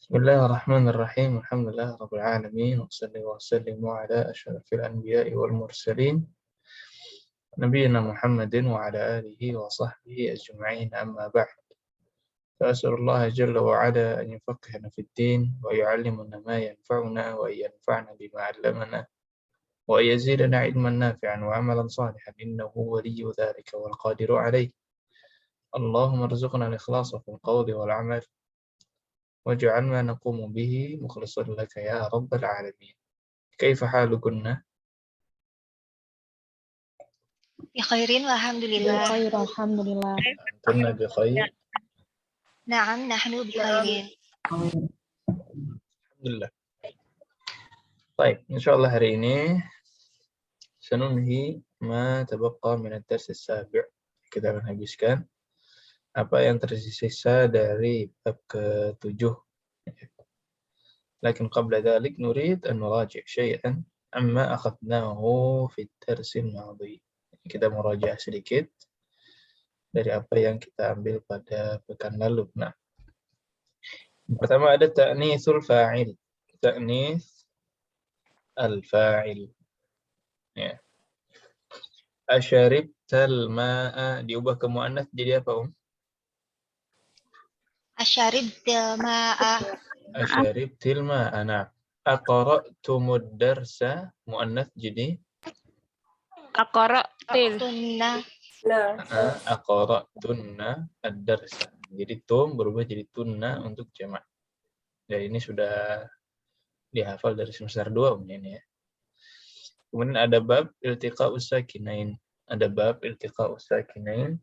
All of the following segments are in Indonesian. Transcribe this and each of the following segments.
Bismillahirrahmanirrahim. Alhamdulillah rabbil alamin. Wassalli wa sallimu ala asyrafil anbiya'i wal mursalin. Nabiyyina Muhammadin wa ala alihi wa sahbihi ajma'in, amma ba'd. Fa'as'alullah jalla wa ala an yufaqqihana fid din wa yu'allimana ma yanfa'una wa yanfa'na bima 'allamana wa yazidana 'ilman nafi'an wa 'amalan salihan innahu waliyyu dzalika wal qadiru 'alaih. Allahumma arzuqna al-ikhlasa fil qawli wal 'amal waj'al ma naqumu bihi mukhlishan laka ya rabbal alamin. Kaifa halukunna? بخير والحمد لله. بخير الحمد لله. Kunna bi khair. نعم نحن بخير. Alhamdulillah. Baik, insyaallah hari ini sanunhi ma tabaqqa min ad-dars as-sabi'. Kita akan habiskan apa yang tersisa dari bab ke-7. Lakin qabla dhalik nurid an nuraji' syai'an amma akhadnahu fi ad-dars al-madhi. Kita murajaah sedikit dari apa yang kita ambil pada pekan lalu. Nah, pertama ada ta'nitsul fa'il. Ta'nits al-fa'il. Ya. Asyaribtal ma'a diubah ke muannats jadi apa, أشربت الماء. Asyaribtil ma'a. Nah, aqra'tumud darsa muannats jadi Aqra'til. كنا aqra'tunna ad-darsa. Jadi tum berubah jadi tunna untuk jamak. Dan ini sudah dihafal dari semester 2 ini ya. Kemudian ada bab iltiqa'us sakinain. Ada bab iltiqa'us sakinain.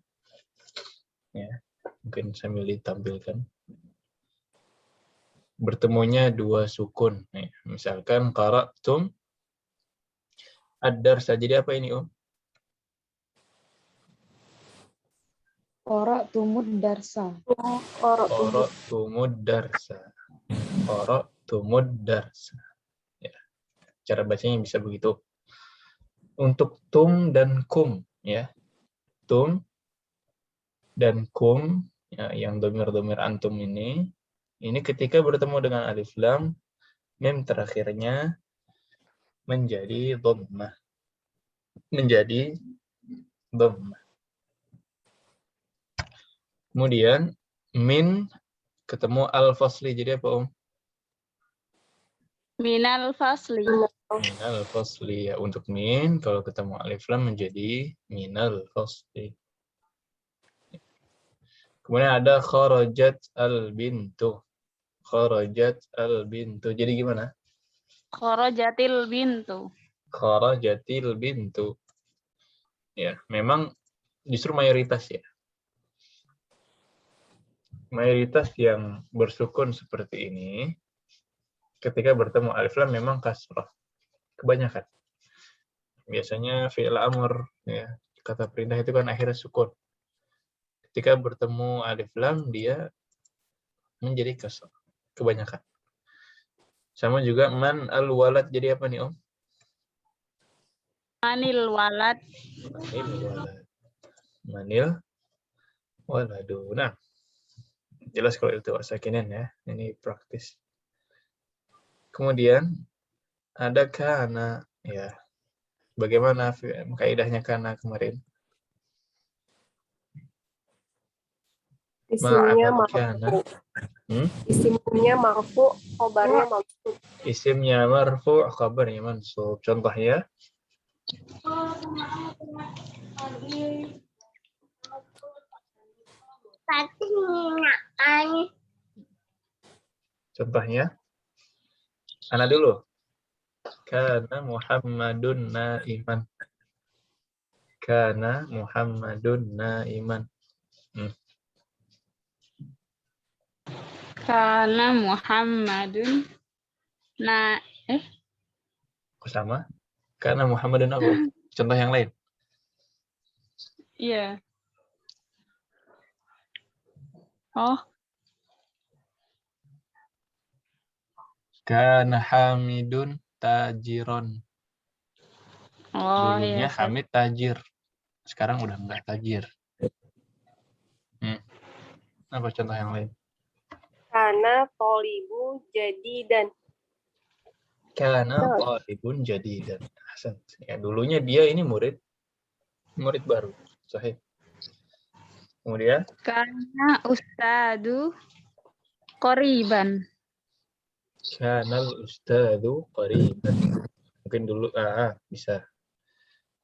Ya, mungkin sambil ditampilkan. Bertemunya dua sukun. Nih, misalkan qara'tum ad-darsa. Jadi apa ini, Qara'tumud darsa. Qara'tumud darsa. Qara'tumud darsa. Ya, cara bacanya bisa begitu. Untuk tum dan kum, ya. Tum dan kum, ya, yang domir-domir antum ini ketika bertemu dengan alif lam, mim terakhirnya menjadi dhammah. Menjadi dhammah. Kemudian min ketemu al-fasli jadi apa, Minal fasli. Minal fasli, ya. Untuk min kalau ketemu alif lam menjadi minal fasli. Kemudian ada kharajat al-bintu. Kharajat al-bintu. Jadi gimana? Kharajatil bintu. Kharajatil bintu. Ya, memang justru mayoritas ya. Mayoritas yang bersukun seperti ini ketika bertemu alif lam memang kasrah. Kebanyakan. Biasanya fi'il amr, ya, kata perintah itu kan akhirnya sukun. Ketika bertemu alif lam dia menjadi kasrah. Kebanyakan. Sama juga man al-walad jadi apa nih, Manil walad. Manil walad. Manil waladu. Nah, jelas kalau itu sakinin ya. Ini praktis. Kemudian ada kana, ya. Bagaimana kaidahnya kana kemarin? Isimnya Kana. marfu. Isimnya marfu, khabarnya mansub. Isimnya marfu, khabarnya mansub. Contohnya? Contohnya? Ana dulu. Kana Muhammadun na'iman. Kana Muhammadun na'iman. Kana Muhammadun Sama? Kana Muhammadun apa? Contoh yang lain. Iya. Oh. Kana Hamidun tajiron. Oh Dulunya iya. Hamid tajir. Sekarang udah enggak tajir. Apa contoh yang lain? Kana tolibu jadidan. Kana talibun jadidan. Ahsan. Ya, dulunya dia ini murid baru. Sahih. Kemudian Kana ustadu qoriban. kanal ustadu qariban. Mungkin dulu bisa.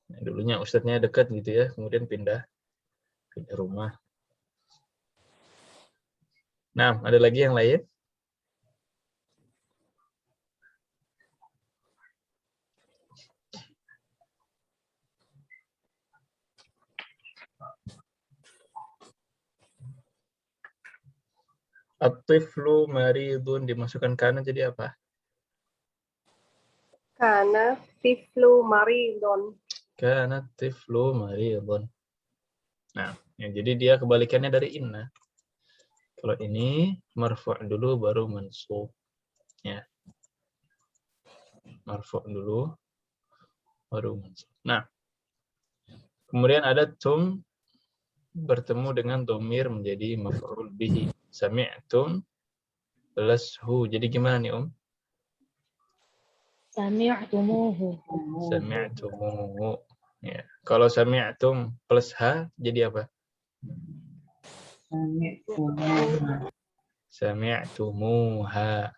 Nah, dulunya ustadznya dekat gitu ya, kemudian pindah rumah. Nah, ada lagi yang lain? At-tiflu maridun dimasukkan kana jadi apa? Kana tiflu maridon. Kana tiflu maridun. Nah, ya, jadi dia kebalikannya dari inna. Kalau ini marfu' dulu baru mansub. Ya. Marfu' dulu baru mansub. Nah, kemudian ada tum bertemu dengan domir menjadi maf'ul bihi. Sami'tum plus hu. Jadi gimana nih, Sami'tumuhu. Sami'tumuhu. Ya. Kalau sami'tum plus ha jadi apa? Sami'tumuha.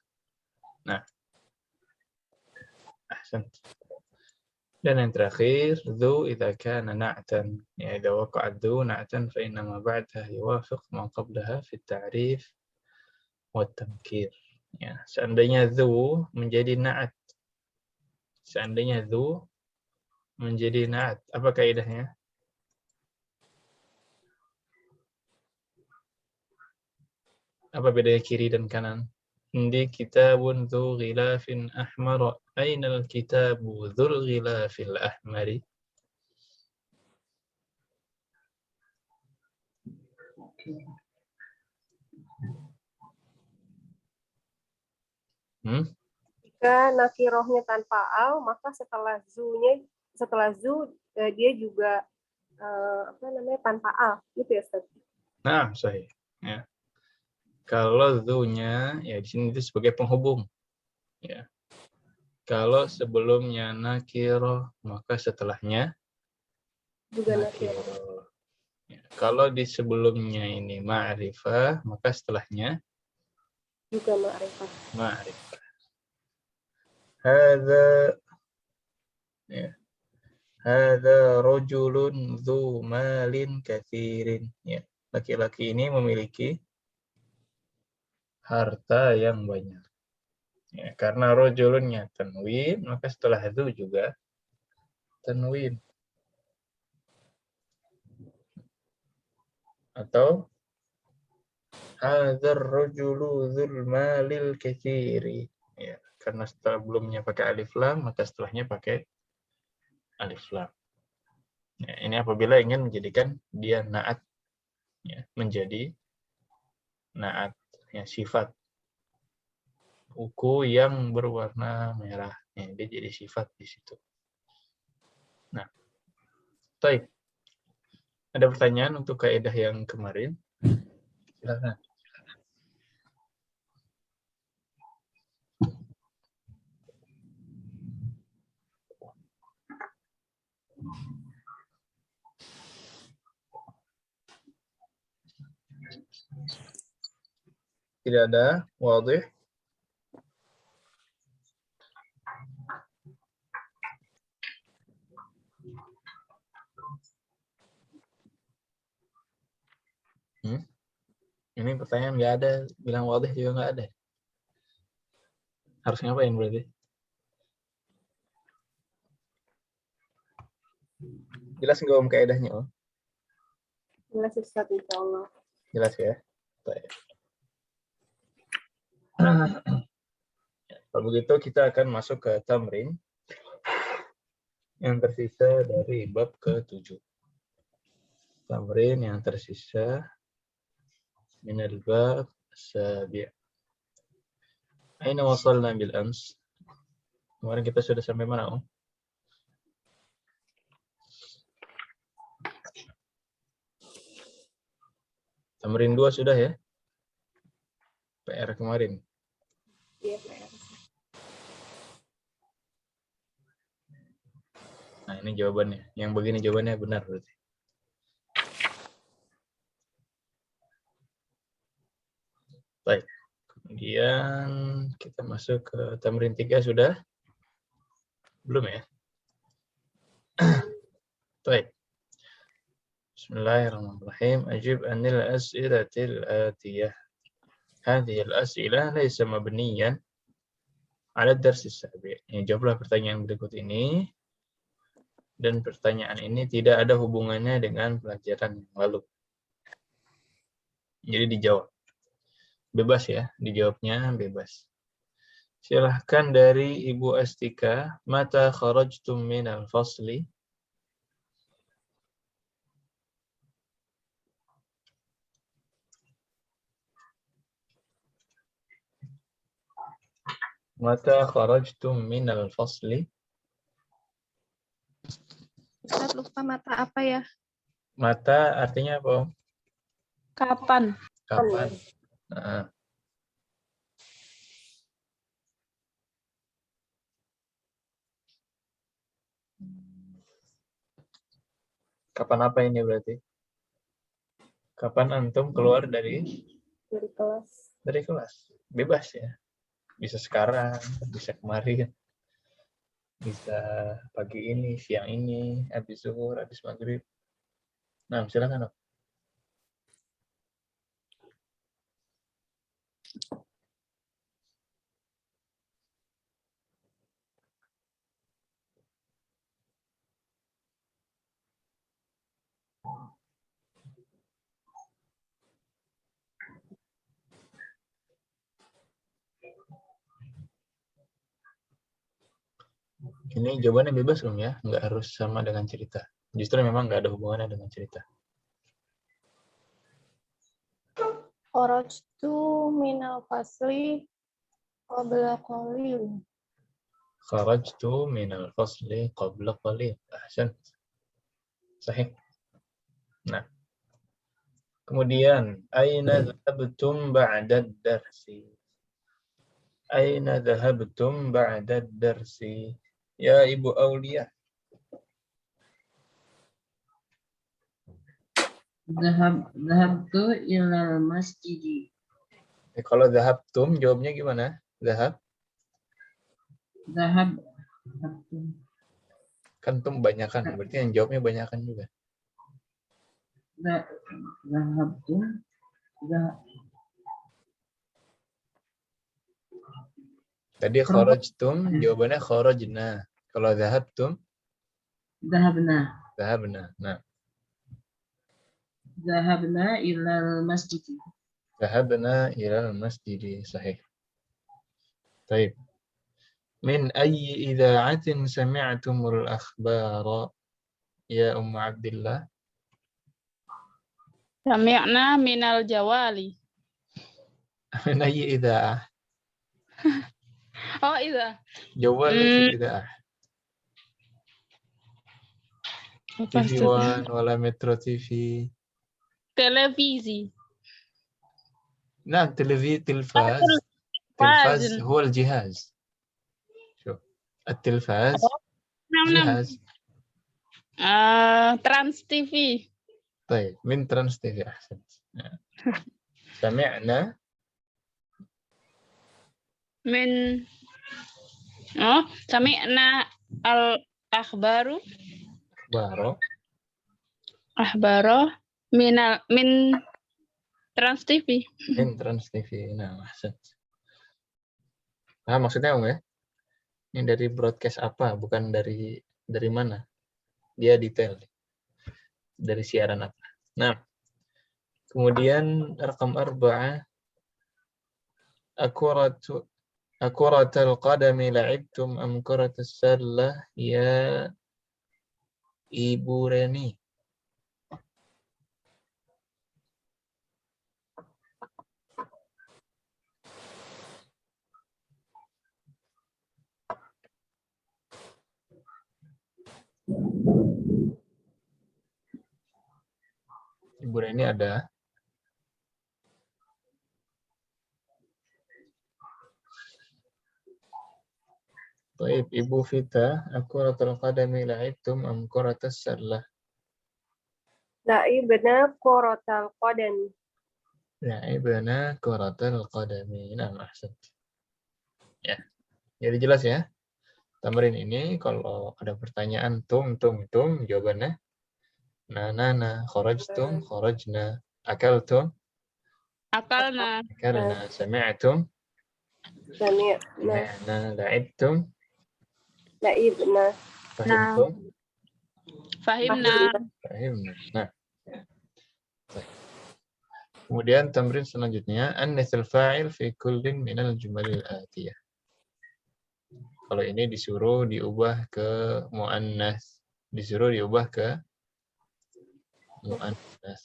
Nah, ahsan. Dan yang terakhir, dhu idza kana na'tan. Ya, idza waqa'a dhu na'tan fa inna ma ba'daha yuwafiq ma qablaha fi at-ta'rif wa at-tamkir. Ya, seandainya dhu menjadi na'at. Seandainya dhu menjadi na'at, apa kaidahnya? Apa bedanya kiri dan kanan? Indi kitabun dhu ghilafin ahmar. Aina al-kitabu dhul ghilafil ahmari? Jika nakirohnya tanpa al, maka setelah zu dia juga tanpa al, gitu ya Ustaz. Nah, sahih. Ya. Kalau dhu-nya ya di sini itu sebagai penghubung. Ya. Kalau sebelumnya nakiroh, maka setelahnya Juga nakiroh. nakiroh. Ya. Kalau di sebelumnya ini ma'rifah, maka setelahnya Juga ma'rifah. ma'rifah. Hadza ya. Hadza rajulun dzu malin katsirin. Ya. Laki-laki ini memiliki harta yang banyak. Ya, karena rajulunnya tanwin, maka setelah itu juga tanwin. Atau hadzal rajulu dzul malil katsiri. Ya, karena setelah belumnya pakai alif lam, maka setelahnya pakai alif lam. Ya, ini apabila ingin menjadikan dia naat, ya, menjadi naat, ya, sifat. Buku yang berwarna merah, ya, dia jadi sifat di situ. Nah, baik. Ada pertanyaan untuk kaidah yang kemarin? Silakan. Tidak ada, wadih. Ini pertanyaan nggak ada, bilang wadih juga nggak ada. Harus ngapain berarti? Jelas nggak kaidahnya, Om? Jelas Ustaz, insyaallah. Jelas ya? Baik. Kalau begitu kita akan masuk ke tamrin yang tersisa dari bab ke-7. Tamrin yang tersisa minal bab sabi'. Aina wasalna bil ams? Kemarin kita sudah sampai mana, Om? Tamrin 2 sudah ya? PR kemarin. Iya, PR. Nah, ini jawabannya. Yang begini jawabannya benar berarti. Baik. Kemudian kita masuk ke tamrin 3 sudah? Belum ya? Baik. Bismillahirrahmanirrahim. Ajib anil as'ilatil atiyah. هذه الأسئلة ليس مبنيا على الدرس السابق. Jawablah pertanyaan berikut ini. Dan pertanyaan ini tidak ada hubungannya dengan pelajaran yang lalu. Jadi dijawab. Bebas ya, dijawabnya bebas. Silahkan dari Ibu Astika. Mata kharajtum minal fasli? Mata kharajtum minal fasli? Ustaz lupa mata apa ya? Mata artinya apa? Kapan? Kapan? Nah. Kapan apa ini berarti? Kapan antum keluar dari kelas? Dari kelas? Bebas ya. Bisa sekarang, bisa kemarin, bisa pagi ini, siang ini, habis zuhur, habis maghrib. Nah, silakan. Ini jawabannya bebas belum ya? Nggak harus sama dengan cerita. Justru memang nggak ada hubungannya dengan cerita. Kharajtu minal fasli qabla qalil. Kharajtu minal fasli qabla qalil. Ahsan. Sahih. Nah. Kemudian, aina dhahabtum ba'da darsi? Aina dhahabtum ba'da darsi? Ya Ibu Aulia. Dhahabtu ilal masjid. Kalau dhahabtum jawabnya gimana? Dhahab? Dhahabtu. Kan tum banyakan, berarti yang jawabnya banyakan juga. Dhahabtu. Tadi kharajtum, jawabannya kharajna. Kalau dhahabtum? Dhahabna. Dhahabna. Nah. Dhahabna ilal masjid. Dhahabna ilal masjid. Sahih. Baik. Min ayyi idha'atin sami'tumul akhbara ya Ummu Abdillah? Sami'na minal jawali. Min ayyi idha'ah? Oh, iya. Jawal idha'ah. Apa TV itu? One wala Metro TV. Televisi. نعم تلفاز هو الجهاز. شوف التلفاز جهاز. Trans TV. طيب من ترانس تي في أحسنت. سمعنا من sami'na al-akhbaru min Trans TV. من ترانس تي في. Nah, أحسنت. Nah, maksudnya ya? Ini dari broadcast apa? Bukan dari mana? Dia detail. Dari siaran apa? Nah, kemudian rekam 4. أكرة القدم لعبتم أم كرة السلة يا Ibu Reni? Ibu Reni ada? Baik, Ibu Vita, akuratul qadami la'ibtum am kuratas sarlah? La'ibna kuratal qadami. La'ibna kuratul qadami. Nah, ahsan. Ya, jadi jelas ya. Tamrin ini kalau ada pertanyaan tum, jawabannya na, kharajtum, kharajna, akaltum, Akalna. akalna, sami'tum, Sami'na. sami'na, la'ibtum, La'ibna. fahimtum, Fahimna. fahimna. Nah, baik. Kemudian tamrin selanjutnya an-nithul fa'il fi kullin minal jumalil atiyah. Kalau ini disuruh diubah ke muannas, disuruh diubah ke muannas.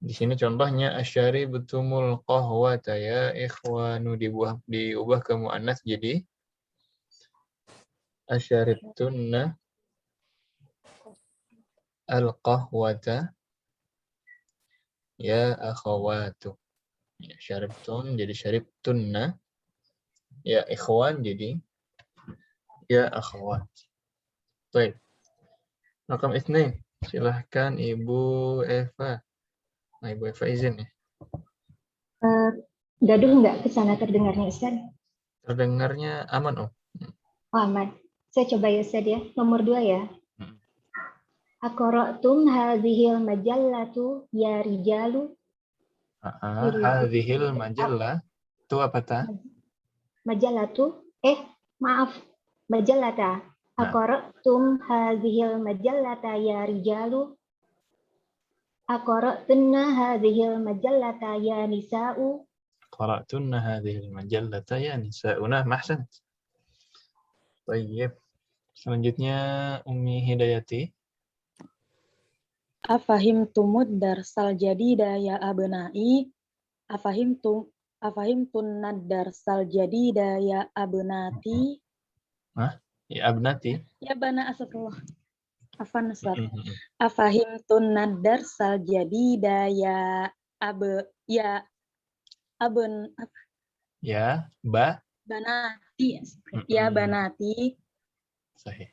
Di sini contohnya asyari betumul qahwata ya ikhwanu, diubah ke muannas jadi asyaribtunna al-qahwata ya akhawatu. Ya, syaribtun jadi syaribtunna, ya ikhwan jadi ya akhawat. Baik. Rakam 2. Silahkan Ibu Eva. Nah, Ibu Eva izin ya. Gaduh nggak ke sana terdengarnya, Ustaz? Terdengarnya aman, Om. Oh, aman. Saya coba ya, Ustaz ya. Nomor 2 ya. Aqra'tum hadhil majallatu ya rijalu. Hadhil majallah. Itu apa ta? Majallatu. Maaf. Majallata. Aqra'tum hadhil majallata ya rijalu. Aqra'tunna hadhil majallata ya nisa'u. Qara'tunna hadhil majallata ya nisa'una. Mahsan. Baik. Selanjutnya Ummi Hidayati. Afahimtumud darsal jadida ya abnai. Afahimtun darsal jadida ya abnati. Ya abnati. Ya bana astagfirullah. Afan Ustaz. Afahimtun darsal jadida ya banati. Ya banati. Sahih.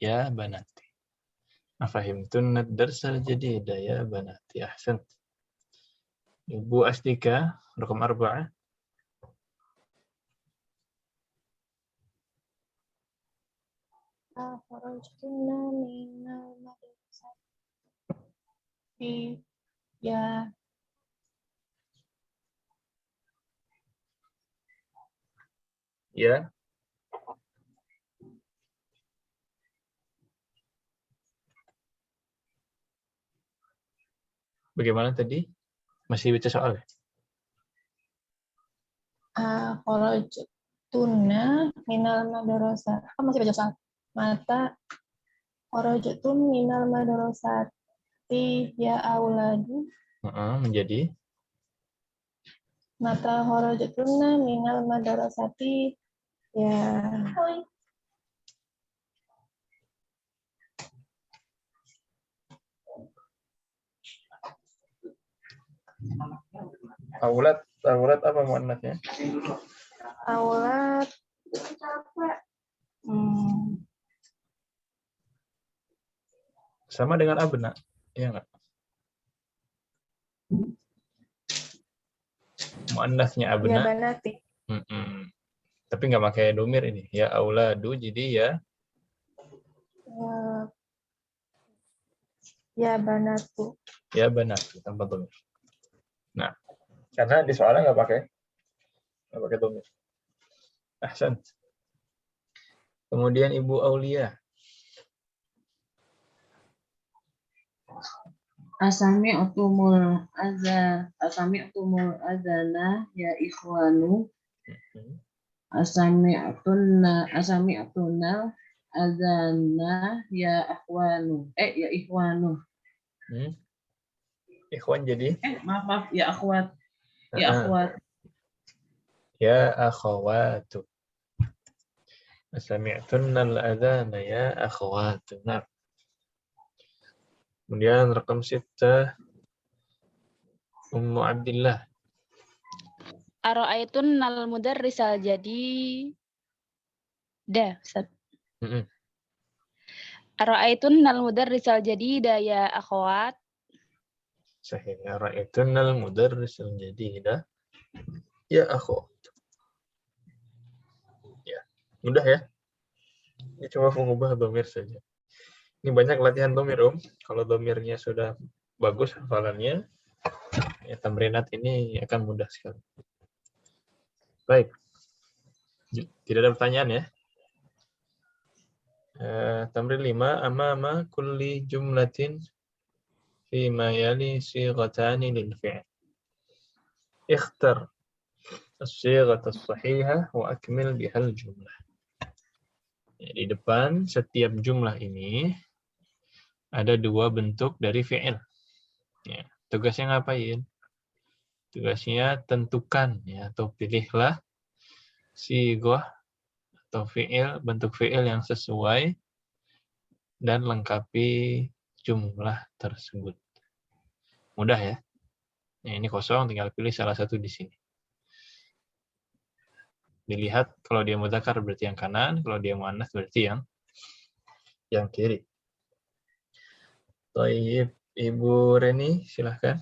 Ya banati. Afahimtunna darsal jadida ya banati. Ahsan. Ibu Astika, rakam 4. Kharajtunna minal madrasati ya Ya. Bagaimana tadi? Masih baca soal ya? kharajtunna minal madrasati. Masih baca soal. Mata kharajtum minal madrasati ya auladu. Menjadi Mata kharajtunna minal madrasati ya Aulad apa muannasnya? aulad. Sama dengan abna, ya enggak? Muannasnya Ya abna. banati. Tapi nggak pakai domir ini. Ya auladu, jadi ya Ya banatu. ya banatu tanpa domir. Nah, karena di soalnya nggak pakai domir. Ahsan. Kemudian Ibu Aulia. Asami'tumul azana ya ikhwanu. Asami'tunna azana ya akhwanu. Ya ikhwanu. Ikhwan jadi? Maaf, ya akhwat. Ya akhwat. Ya akhawatu. Asami'tunna al-adhana ya akhwatu. Nah. Kemudian rakam 6 Ummu Abdillah. Ara'aitun nal mudarrisal jadi Da, Ustaz. Mm-mm. Ara'aitunnal mudarrisal jadida ya akhwat. Sahih. Ra'aitunal mudarrisul jadida ya akhwat. Ya, mudah ya. Ini cuma mengubah dhamir saja. Ini banyak latihan dhamir, Kalau dhamirnya sudah bagus hafalannya, ya tamrinat ini akan mudah sekali. Baik. Tidak ada pertanyaan ya. Tamrin 5, amama kulli jumlatin fima yali sighatani lil fi'l. Ikhtar as-sighata as-sahihah wa akmil bihal jumlah. Ya, di depan setiap jumlah ini ada dua bentuk dari fi'il. Ya, tugasnya ngapain? Tugasnya tentukan ya, atau pilihlah sighah atau fi'il, bentuk fi'il yang sesuai dan lengkapi jumlah tersebut. Mudah ya. Nah, ini kosong, tinggal pilih salah satu di sini. Dilihat kalau dia mudzakkar berarti yang kanan, kalau dia muannats berarti yang kiri. Baik, Ibu Reni, silahkan.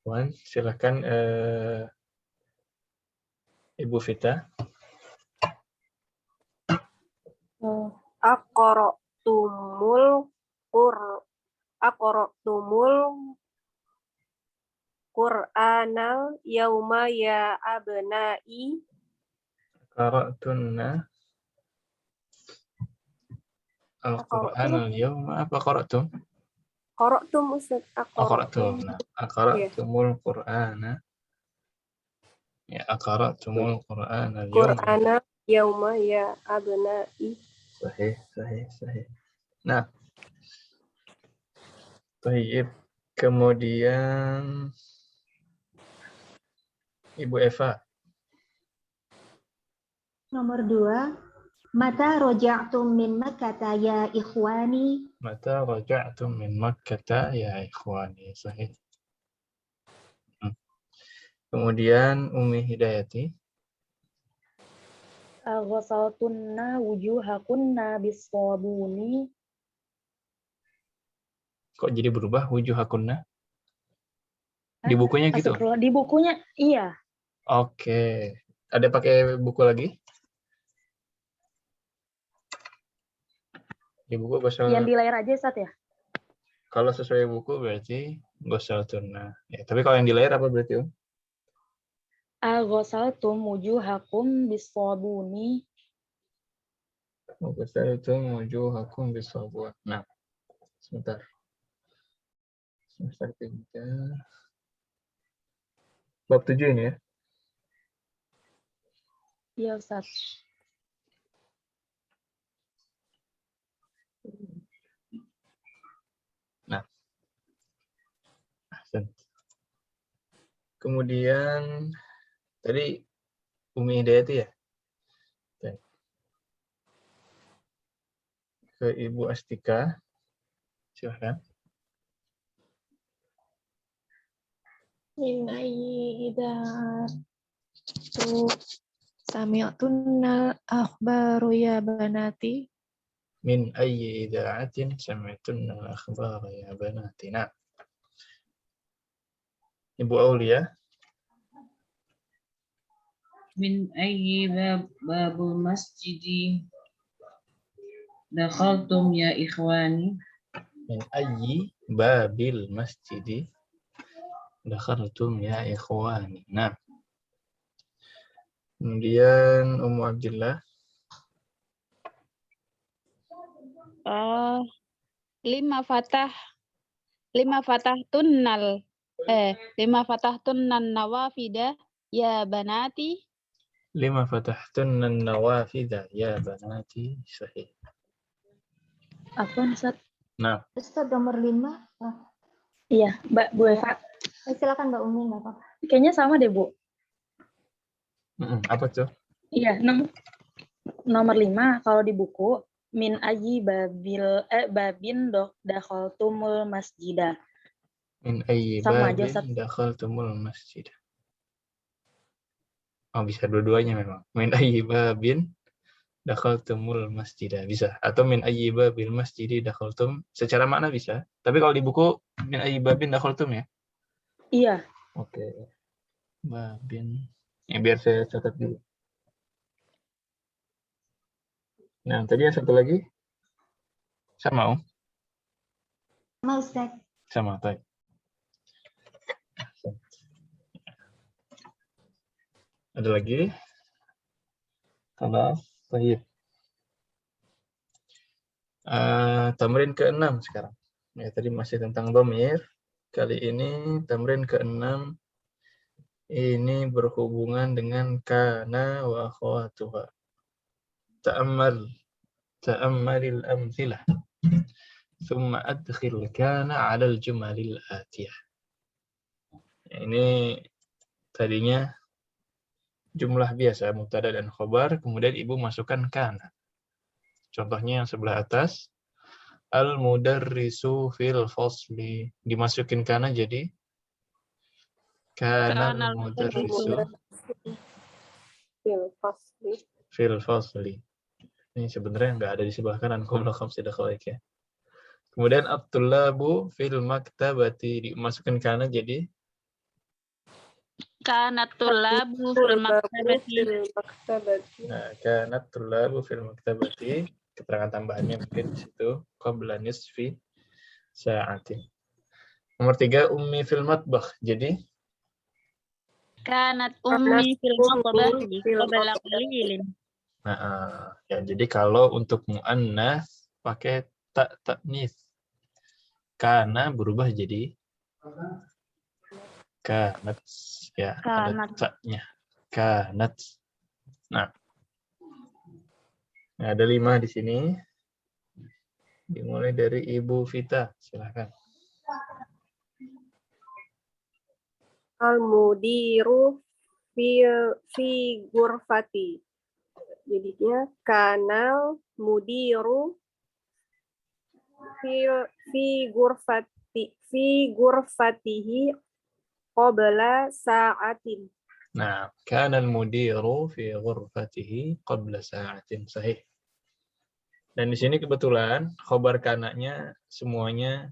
Puan, silahkan Ibu Vita. Aqra'tumul Qur'anal yauma ya abna'i. Qara'tunna Al-Qur'an al-yawma. Apa qara'tum? Qara'tum Ustaz. Qara'tum. Aqra'tumul Qur'ana. Ya, aqra'tumul Qur'ana al-yawma. Qur'ana yauma ya abna'i. Sahih. Nah, baik. Kemudian Ibu Eva. Nomor 2, mata raja'tum min Makkah ya ikhwani. Mata raja'tum min Makkah ya ikhwani. Sahih. Kemudian Umi Hidayati. Aghasaltunna wujuhakunna bis-sabuni. Kok jadi berubah wujuhakunna? Di bukunya gitu? Di bukunya, iya. Oke. Ada pakai buku lagi? Di buku gosal. Yang di layar aja, Ustaz ya? Kalau sesuai buku berarti ghasaltunna. Ya, tapi kalau yang di layar apa berarti, Aghasaltum wujuhakum bis-sabuni. Ghasaltum wujuhakum bis-sabun. Nah, sebentar. Semester 3. Bab 7 ini ya. Iya, Ustaz. Nah. Kemudian tadi Umi Hidayati ya? Ke Ibu Astika. Silahkan. Min ayyi idatu sami'tunnal akhbaru ya banati. Min ayyi ida'atin sami'tunna al-akhbara ya banatina. Ibu Aulia. Min ayyi babul masjidi dakhaltum ya ikhwani. Min ayyi babil masjidi dakhaltum ya ikhwani. Nah. Kemudian Ummu Abdillah. Lima fatahtunnan nawafida ya banati. Lima fatahtunnan nawafida ya banati. Sahih. Apa, Ustaz? Nah. Ustaz nomor 5. Iya, Bu Eva. Silakan Mbak Umi, nggak apa-apa. Kayaknya sama deh, Bu. Apa tuh? Iya, nomor 5 kalau di buku min ayyi babin dakhaltumul masjidah. Min ayyi Sama aja, babin dakhaltumul masjid. Oh, bisa dua-duanya memang. Min ayyi babin dakhaltumul masjid. Bisa. Atau min ayyi babil masjidi dakhaltum. Secara makna bisa. Tapi kalau di buku min ayyi babin dakhaltum ya. Iya. Oke. Babin. Ya, biar saya catat dulu. Nah, tadi yang satu lagi. Sama, Sama Ustaz. Sama, Tay. Ada lagi? Kalau baik. Tamrin ke-6 sekarang. Ya, tadi masih tentang dhamir. Kali ini tamrin ke-6 ini berhubungan dengan kana wa akhwatuha. Ta'ammalil amthilah. Thumma adkhil kana 'ala al-jumalil atiyah. Ini tadinya jumlah biasa, mubtada dan khobar, kemudian ibu masukkan kana. Contohnya yang sebelah atas, al-mudarrisu fil fasli. Dimasukin kana jadi kana al-mudarrisu fil fasli. Ini sebenarnya nggak ada di sebelah kanan, qabla khamsi dakhaik ya. Kemudian at-tullabu fil maktabati, dimasukkan kana jadi Kanat tullabu fil maktabati. nah, kanat tullabu fil maktabati. Keterangan tambahannya mungkin di situ qabla nisfi sa'atin. Nomor 3, ummi fil matbakh. Jadi Kanat ummi fil matbakhi qabla qalilin. nah, ya, jadi kalau untuk muannas pakai tak ta'nis. Kana berubah jadi kanat, ya, Kanat. ada taknya. Kanat. Nah, ada 5 di sini. Dimulai dari Ibu Vita, silakan. Al-mudiru fi ghurfati. Jadinya kanal mudiru fi ghurfatihi qabla sa'atin. Nah, kana al-mudiru fi ghurfatihi qabla sa'atin. Sahih. Dan di sini kebetulan khobar kananya semuanya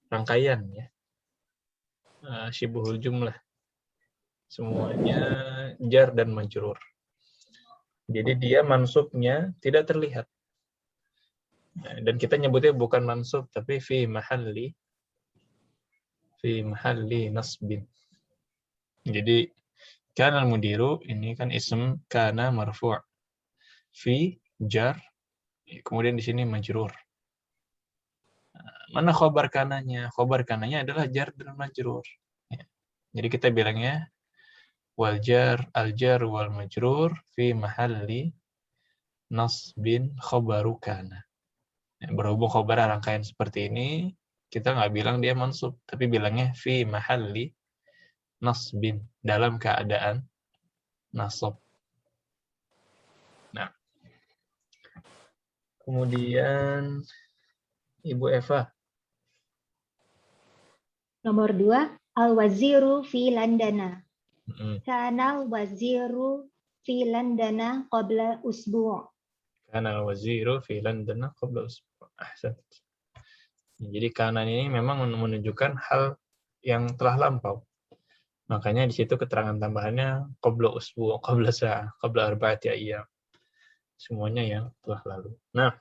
rangkaian ya. Syibuhul jumlah. Semuanya jar dan majrur. Jadi dia mansubnya tidak terlihat. Dan kita nyebutnya bukan mansub tapi fi mahalli nasbin. Jadi kana al-mudiru ini kan ism kana marfu'. Fi jar, kemudian di sini majrur. Mana khobar kananya? Khobar kananya adalah jar dan majrur. Ya. Jadi kita bilangnya wal jar, al jar wal majrur fi mahalli nasbin khobaru kana. Ya, berhubung khobar rangkaian seperti ini, kita nggak bilang dia mansub, tapi bilangnya fi mahalli nasbin, dalam keadaan nasab. Nah, kemudian Ibu Eva. Nomor 2, al-waziru fi landana. Kana al-waziru fi landana qabla usbu'. Kana al-waziru fi landana qabla usbu'. Ahsan. Jadi kana ini memang menunjukkan hal yang telah lampau. Makanya di situ keterangan tambahannya qabla usbu', qabla sa'ah, qabla arba'ati ayyam. Semuanya yang telah lalu. Nah,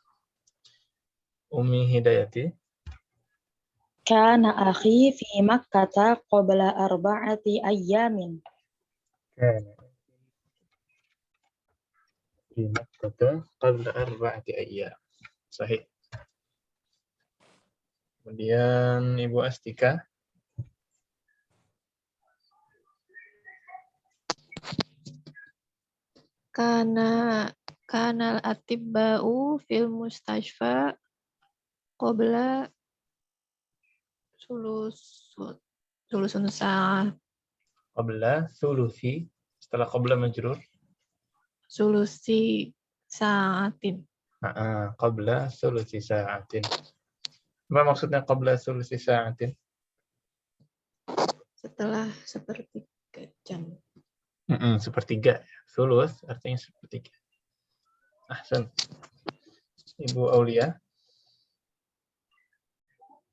Umi Hidayati. Kana akhi fi Makkah qabla arba'ati ayyamin. Kana fi Makkah qabla arba'ati ayyam. Sahih. Kemudian Ibu Astika. Kanal atibba'u fil mustashfa qabla sulusun sa'ah. Qabla sulusi, setelah qabla majrur. Sulusi sa'atin. Qabla sulusi sa'atin. Apa maksudnya qabla sulusi sa'atin? setelah sepertiga jam. Sepertiga. Sulus artinya sepertiga. Ahsan. Ibu Aulia.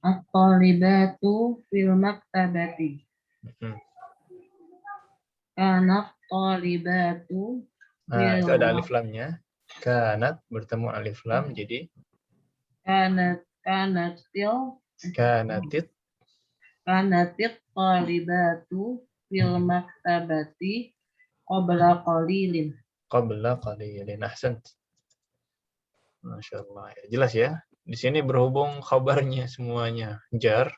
At-talibatu fil maktabati. Kanat talibatu Nah, itu fil ada alif lamnya. Kanat bertemu alif lam jadi kanatil kanatit kanatit talibatu fil maktabati qabla qalilin. qabla qalilin. Ahsan. Masya Allah. Ya, jelas ya. Di sini berhubung khabarnya semuanya jar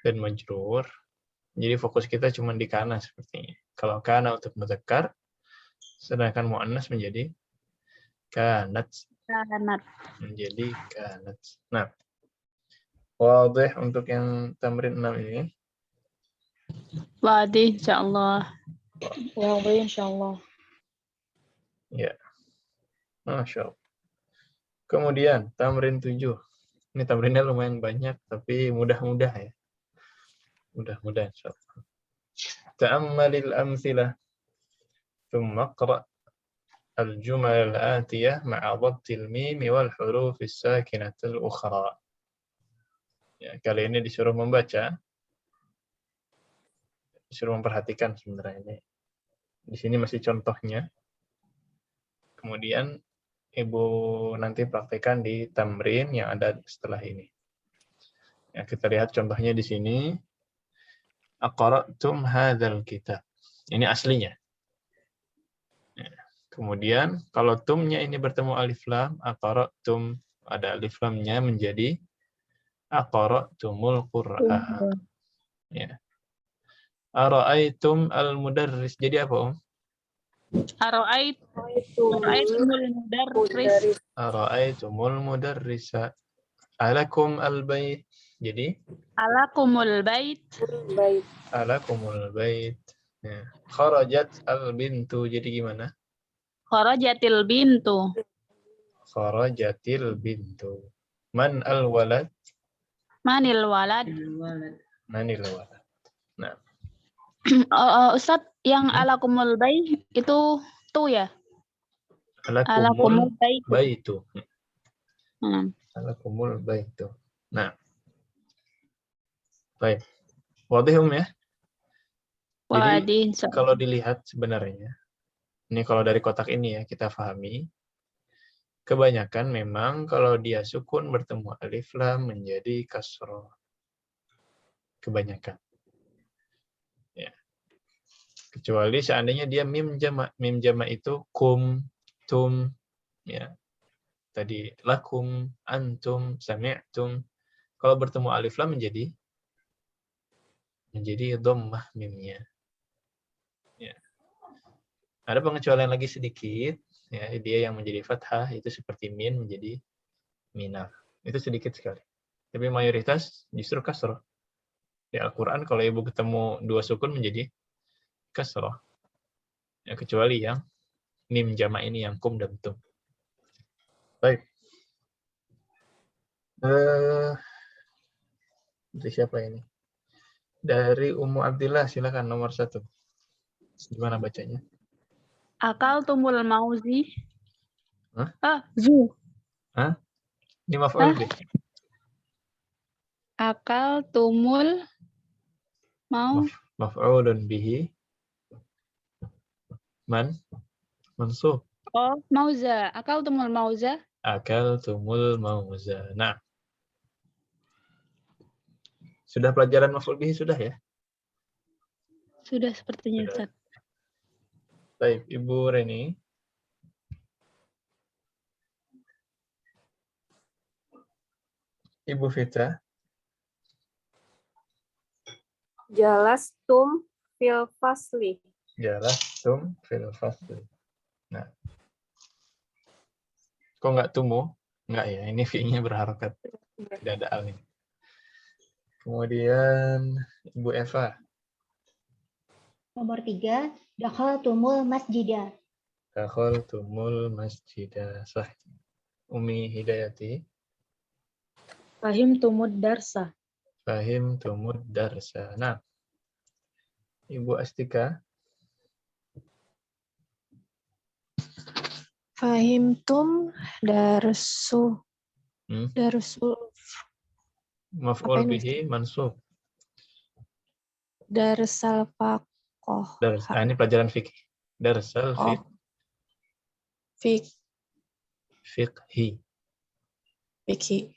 dan majrur. Jadi fokus kita cuma di kana sepertinya. Kalau kana untuk mudzakkar, sedangkan muannas menjadi kanat. Kanat. Menjadi kanat. Nah, wadih untuk yang tamrin 6 ini. Wadi, insyaallah. Wadih insyaallah. Ya. Masya Allah. Kemudian, tamrin 7. Ini tamrinnya lumayan banyak, tapi mudah-mudah ya. Mudah-mudah insyaallah. Ta'ammalil amthilah. Thumma qra' al-jumal al-atiyah ma'a dhabtil mim wal huruf as-sakinah al-ukhra. Ya, kali ini disuruh membaca. Disuruh memperhatikan sebenarnya ini. Di sini masih contohnya. Kemudian Ibu nanti praktekkan di tamrin yang ada setelah ini. Ya, kita lihat contohnya di sini. Aqra'tum hadzal kitab. Ini aslinya. Ya. Kemudian kalau tumnya ini bertemu alif lam, aqra'tum ada alif lamnya menjadi aqra'tumul Qur'an. Ya. Ara'aitum al-mudarris. Jadi apa, Ara'aitumul mudarris. Ara'aitumul mudarrisa. Alakum al-bait. Jadi Alakumul bait. alakumul bait. Ya. Kharajat al-bintu. Jadi gimana? Kharajatil bintu. Kharajatil bintu. Man al-walad? Manil walad. Manil walad. Nah. Ustaz, yang alakumul bait itu tuh ya? Alakumul bait. baitu. Alakumul baitu. Nah. Baik. Wadihum ya? Jadi, kalau dilihat sebenarnya, ini kalau dari kotak ini ya, kita pahami, kebanyakan memang kalau dia sukun bertemu alif lam menjadi kasroh. Kebanyakan. Ya. Kecuali seandainya dia mim jama'. Mim jama' itu kum, tum, ya. Tadi lakum, antum, sami'tum. Kalau bertemu alif lam menjadi dhammah mimnya. Ya. Ada pengecualian lagi sedikit, ya, dia yang menjadi fathah itu seperti min menjadi minah. Itu sedikit sekali. Tapi mayoritas justru kasroh. Di Al-Quran kalau ibu ketemu dua sukun menjadi kasroh. Ya, kecuali yang mim jama' ini yang kum dan tum. Baik. Dari siapa ini? Dari Ummu Abdillah, silakan nomor 1. Gimana bacanya? Akal tumul mauzi. Hah? Zu. Hah? Ini maf'ul bih. Akal tumul mau. Maf'ulun bihi. Mansub. Oh, mauza. Akal tumul mauza. Akal tumul mauza. Nah. Sudah pelajaran maf'ul bihi sudah ya? Sudah sepertinya, Ustaz. Baik, Ibu Reni. Ibu Fitra. Jalastum fil fasli. Jalastum fil fasli. Nah. Kok nggak tumu? Nggak ya, ini fi-nya berharokat. Tidak ada al ini. Kemudian Ibu Eva. Nomor 3, dakhaltumul masjidah. Dakhaltumul masjidah. Sah. Umi Hidayati. Fahim tumud darsa. Fahim tumud darsa. Nah, Ibu Astika. Fahimtum darsu darsul Maf'ul ini? bihi mansub. darsal faqoh. Ini pelajaran fikih. Darsal Oh. Fikhi. fiqhi.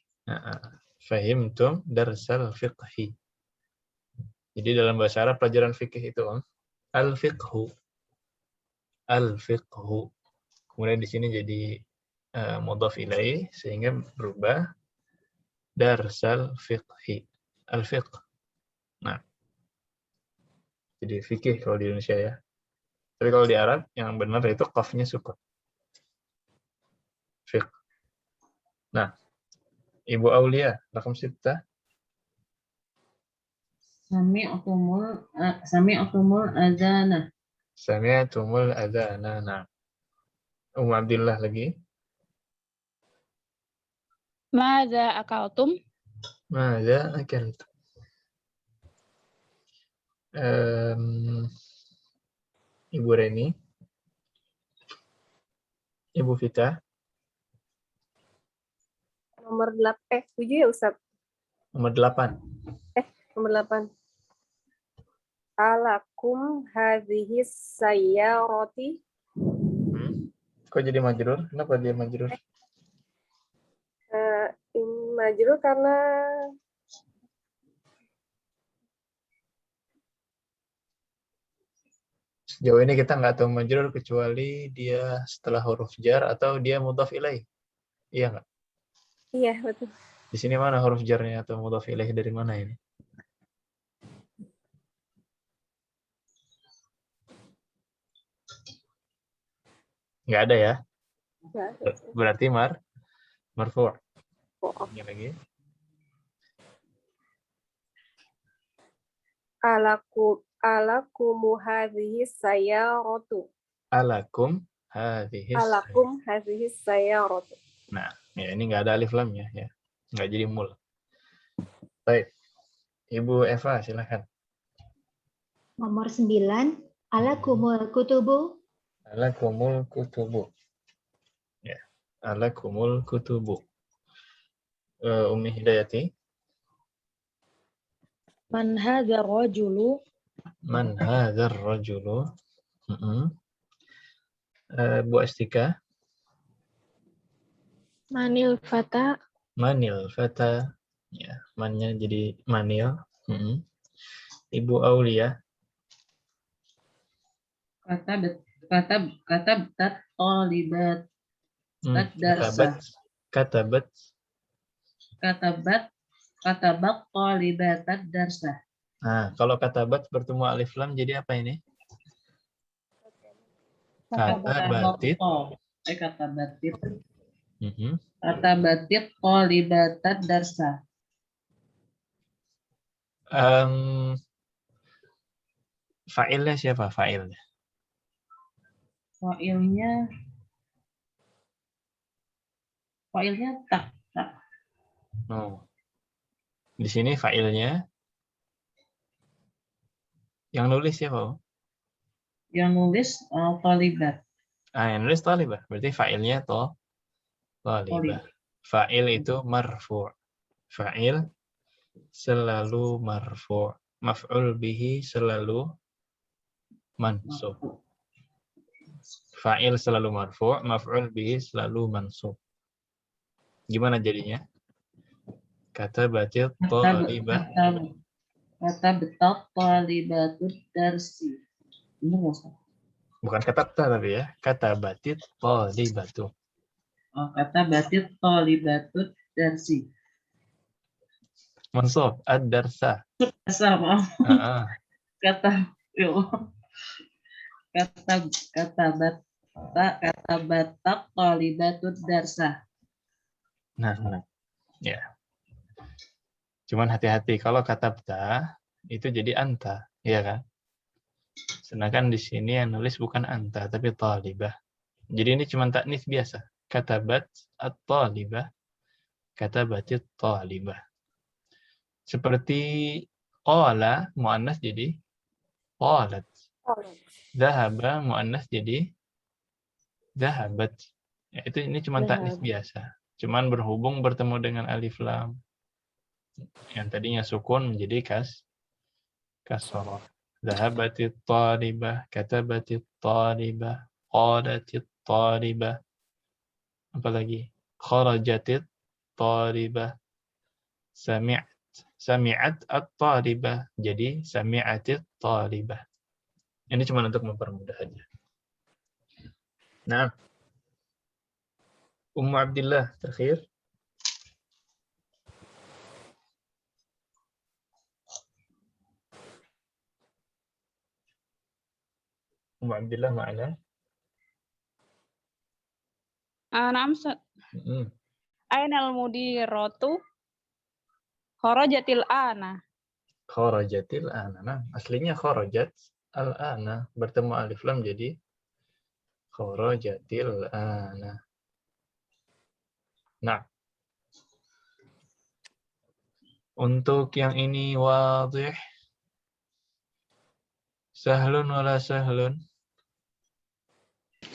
Fahimtum darsal fiqhi. Jadi dalam bahasa Arab pelajaran fikih itu al-fiqhu. Al-fiqhu. Kemudian di sini jadi mudhaf ilaih sehingga berubah darsal fiqhi. Al-fiqh. Nah. Jadi fikih kalau di Indonesia ya. Tapi kalau di Arab yang benar itu qafnya sukun. Fiqh. Nah, Ibu Aulia, rakam 6. Sami'tumul adzana. Sami'tumul adzana. Nah. Abdillah lagi. Madza akaltum? Madza akaltum? Ibu Reni. Ibu Vita. Nomor 7 ya Ustaz? Nomor 8. Nomor 8. Alakum hadhihi sayyarati. Kok jadi majrur? Kenapa dia majrur? Majrur karena sejauh ini kita nggak tahu majrur kecuali dia setelah huruf jar atau dia mudhaf ilaih. Iya nggak? iya betul. Di sini mana huruf jarnya atau mudhaf ilaih dari mana ini? Nggak ada ya? Berarti marfu'. Ini lagi. Alakum hadhihi sayyaratu. Alakum hadhihi sayyaratu. Nah, ya ini nggak ada alif lamnya ya. Nggak jadi mul. Baik. Ibu Eva silakan. Nomor 9. Alakumul kutubu. Alakumul kutubu. Ya. Alakumul kutubu. Ummi Hidayati. Man hadzal rajulu? Man hadzal rajulu? Bu Astika. Manil fata. Manil fata. Ya, mannya jadi manil. Ibu Aulia. Katabat talibat. Katabat talibat darsa. Nah, kalau katabat bertemu alif lam jadi apa ini? Katabatit. Katabatit talibat darsa. Fa'ilnya siapa? Fa'ilnya tak. Di sini fa'ilnya yang nulis siapa? Yang nulis talibat. Yang nulis talibah. Berarti fa'ilnya talibah. Fa'il itu marfu'. Fa'il selalu marfu'. Maf'ul bihi selalu mansub. Fa'il selalu marfu', maf'ul bihi selalu mansub. Gimana jadinya? Katabatit talibah. Katabatat talibatud darsi. Benar nggak, Ustaz? Bukan katabta tapi ya. Katabatit talibatu. Katabatit talibatud darsi. Mansub ad-darsa. Maaf. Katabatat talibatud darsa. Nah, ya. Cuman hati-hati kalau katabta itu jadi anta, ya kan? Sedangkan di sini yang nulis bukan anta tapi talibah. Jadi ini cuma taknis biasa. Katabat at-talibah, katabatit talibah. Seperti qala muannas jadi qalat. Qalat. Dhahaba muannas jadi dhahabat. Ya, ini cuma taknis biasa. Cuman berhubung bertemu dengan alif lam. Yang tadinya sukun menjadi kasrah. Dhahabatit talibah, katabatit talibah, qalatit talibah. Apa lagi? Kharajatit talibah. Sami'at at-talibah. Jadi sami'atit talibah. Ini cuma untuk mempermudah aja. Nah, Ummu Abdillah terakhir. Ummu Abdillah ma'ana? Na'am, Ustaz. Ainal mudiratu kharajatil ana. Kharajatil ana. Nah, aslinya kharajat al-ana bertemu alif lam jadi kharajatil ana. Nah, untuk yang ini wadih, sahlun wala sahlun?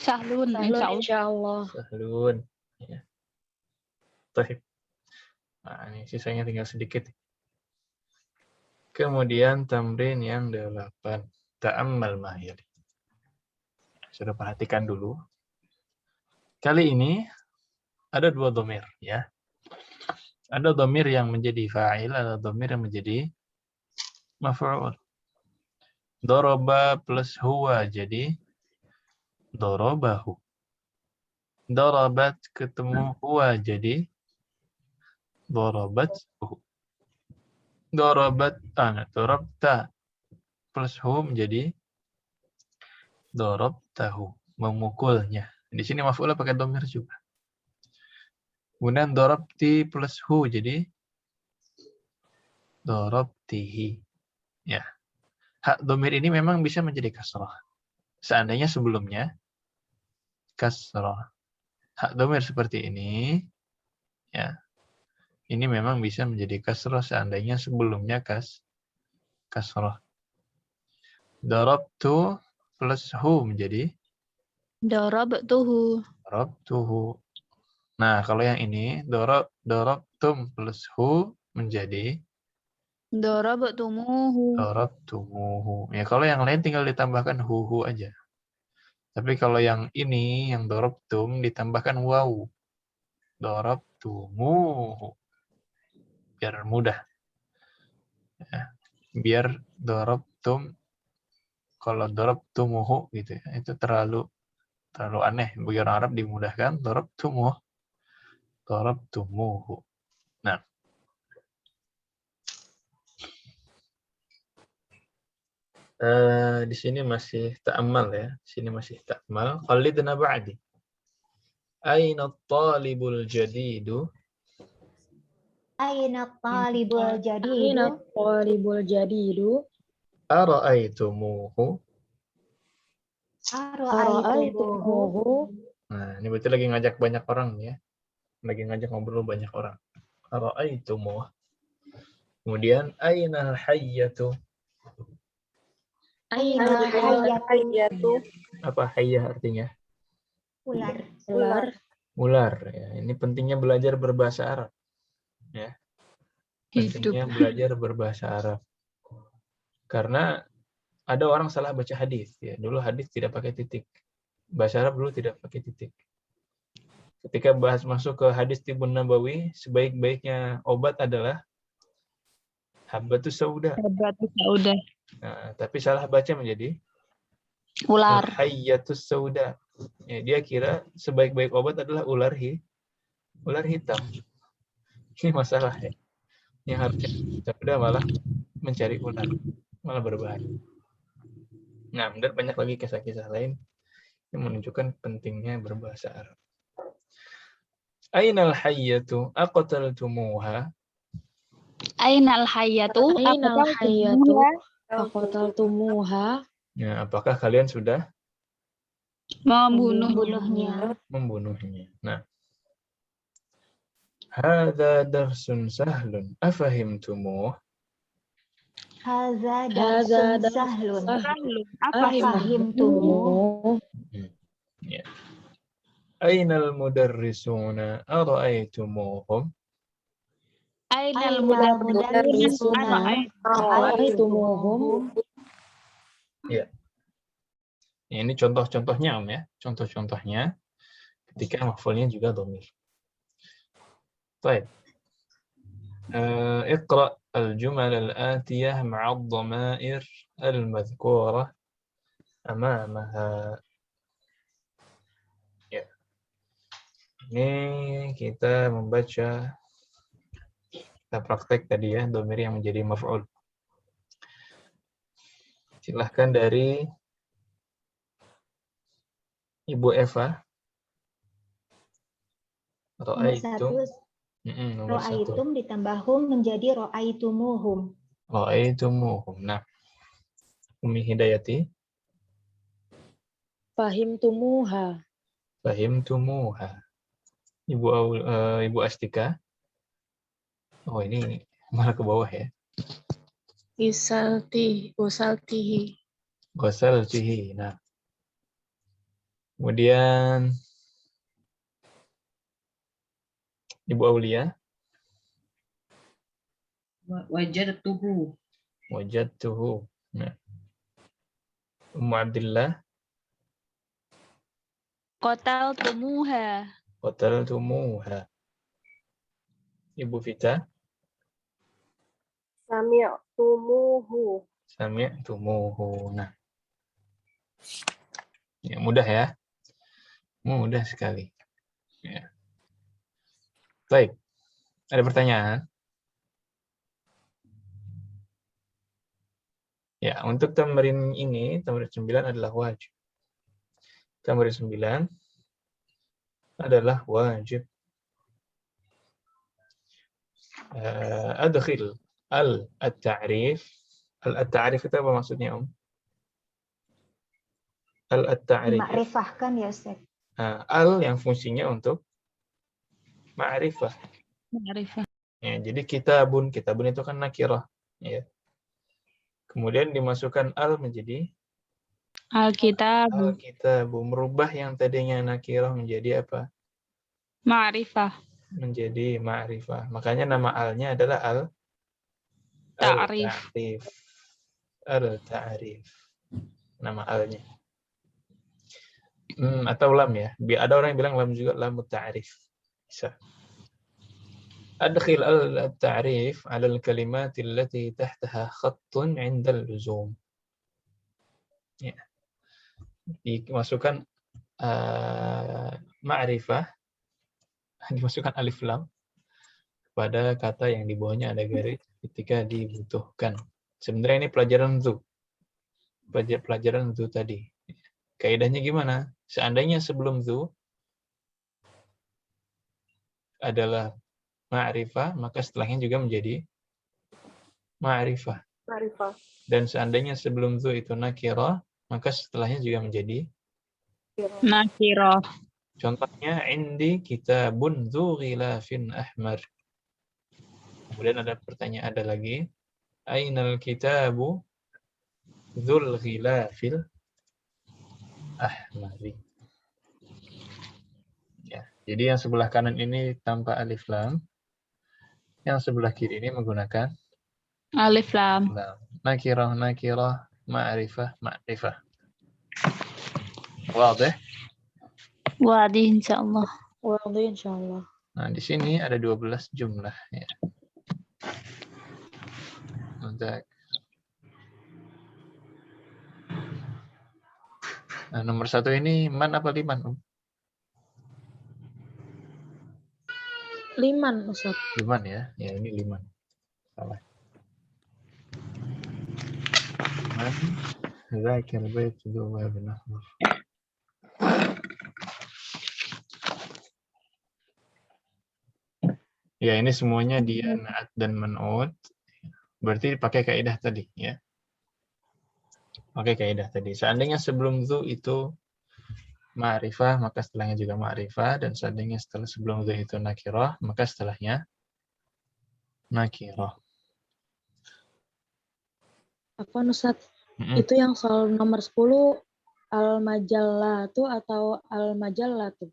Sahlun, insyaallah. Sahlun. Ya. Baik. Nah, ini sisanya tinggal sedikit. Kemudian tamrin yang 8. Ta'ammal mahir. Sudah perhatikan dulu. Kali ini ada 2 dhamir ya. Ada dhamir yang menjadi fa'il, ada dhamir yang menjadi maf'ul. Daraba plus huwa jadi darabahu. Darabat ketemu huwa jadi darabathu. Darabta plus hu menjadi darabtahu, memukulnya. Di sini maf'ul pakai dhamir juga. Kemudian darabti plus hu jadi darabtihi. Ya. Hak dhamir ini memang bisa menjadi kasrah. Seandainya sebelumnya kasrah. Hak dhamir seperti ini ya. Ini memang bisa menjadi kasrah seandainya sebelumnya kasrah. Darabtu plus hu menjadi Darabtuhu. darabtuhu. Nah, kalau yang ini darabtum plus hu menjadi Darabtumuhu. darabtumuhu. Ya, kalau yang lain tinggal ditambahkan hu aja. Tapi kalau yang ini yang darabtum ditambahkan waw. Darabtumuhu. Biar mudah. Ya. Biar darabtum, kalau darabtumuhu gitu ya, itu terlalu aneh. Bagi orang Arab dimudahkan darabtumuhu. Nah. Di sini masih ta'ammal ya. Di sini masih ta'ammal. Qallidna ba'di. Aina at-talibul jadidu? Aina talibul jadidu? Aina talibul jadidu? Ara'aitumuhu? Ara'aitumuhu? Nah, ini berarti lagi ngajak banyak orang ya. Lagi ngajak ngobrol banyak orang. Ara'aitumuhu. Kemudian aina al-hayyatu? Aina hayyatu? Apa hayyah artinya? Ular. Ular ya. Ini pentingnya belajar berbahasa Arab. Ya. Pentingnya belajar berbahasa Arab. Karena ada orang salah baca hadis ya. Dulu hadis tidak pakai titik. Bahasa Arab dulu tidak pakai titik. Ketika bahas masuk ke hadis Tibun Nabawi, sebaik-baiknya obat adalah habbatus sauda. Nah, tapi salah baca menjadi Ular. hayyatus sauda. Ya, dia kira sebaik-baik obat adalah ular hitam. Ini masalah ya. Yang harusnya sauda malah mencari ular, malah berbahaya. Nah, dan banyak lagi kisah-kisah lain yang menunjukkan pentingnya berbahasa Arab. Ainal hayyatu aqtaltumuha? Ainal hayyatu aqtaltumuha? Ya, apakah kalian sudah membunuhnya? Nah. Hadza darsun sahlun afahimtumuh? Haza Hadza darsun sahlun. Sahlun. Apa Afahimtum? Ya. Ainal mudarrisuna ara'aitumuhum? Ainal Ainal mudarrisuna ra'aitumuhum? Ya. Ini contoh-contohnya ya. Contoh-contohnya ketika maf'ulnya juga dhamir. Baik. اقرأ الجمل الآتية مع الضمائر المذكورة أمامها. Ya. Ini kita membaca, kita praktek tadi ya, dhamir yang menjadi maf'ul. Silahkan dari Ibu Eva. Nomor satu, Nomor satu. ro'aitum ditambah hum menjadi ro'aitumuhum. Ra'aitumuhum. Nah, Umi Hidayati. Fahimtumuha. Fahimtumuha. Ibu Astika. Oh, ini malah ke bawah ya. Usaltihi. Ghasaltihi. Nah. Kemudian Ibu Aulia. Wajadtuhu. Wajadtuhu. Nah. Ummu Abdillah. Qataltumuha. Qataltumuha. Ibu Vita. Sami'tumuhu. Sami'tumuhu. Nah. Ya, mudah ya. Mudah sekali. Ya. Baik. Ada pertanyaan? Ya, untuk tamrin ini, tamrin 9 adalah wajib. Tamrin 9 adalah wajib. Adkhil al-ta'rif. Al-ta'rif itu apa maksudnya, Om? Al-ta'rif. Dimakrifahkan ya, Ustaz. Al yang fungsinya untuk ma'rifah. Ma'rifah. Ya, jadi kitabun itu kan nakirah. Ya. Kemudian dimasukkan al menjadi Alkitab. Alkitabu, merubah yang tadinya nakirah menjadi apa? Ma'rifah. Menjadi ma'rifah. Makanya nama alnya adalah Ta'rif. Al-ta'rif. Nama alnya. Atau lam ya. Ada orang yang bilang lam juga, lam ta'rif. Bisa. Adkhil al-ta'rif 'ala al-kalimat allati tahtaha khattun 'inda al-luzum. Ya. Dimasukkan ma'rifah, dimasukkan alif lam pada kata yang di bawahnya ada garis ketika dibutuhkan. Sebenarnya ini pelajaran zu. Pelajaran zu tadi. Kaidahnya gimana? Seandainya sebelum zu adalah ma'rifah, maka setelahnya juga menjadi ma'rifah. Dan seandainya sebelum zu itu nakirah, maka setelahnya juga menjadi Nakirah. contohnya, indi kitabun dzu ghilafin ahmar. Kemudian ada pertanyaan, ada lagi. Ainal kitabu dzul ghilafil ahmari. Ya, jadi yang sebelah kanan ini tanpa alif lam. Yang sebelah kiri ini menggunakan Alif lam. Nakirah, ma'rifah. Wadih? Wadih insyaallah. Wadih insyaallah. Nah, di sini ada 12 jumlah ya. Untuk nomor 1 ini man apa liman? Liman, Ustaz. Liman ya. Ya, ini liman. Salah. Man zakal bait dua bin ahmar. Ya, ini semuanya dia naat dan man'ut. Berarti pakai kaidah tadi ya. Pakai kaidah tadi. Seandainya sebelum zu itu ma'rifah, maka setelahnya juga ma'rifah, dan seandainya sebelum zu itu nakirah, maka setelahnya nakirah. Apa Ustaz? Itu yang soal nomor 10 al-majallatu atau al-majallatu?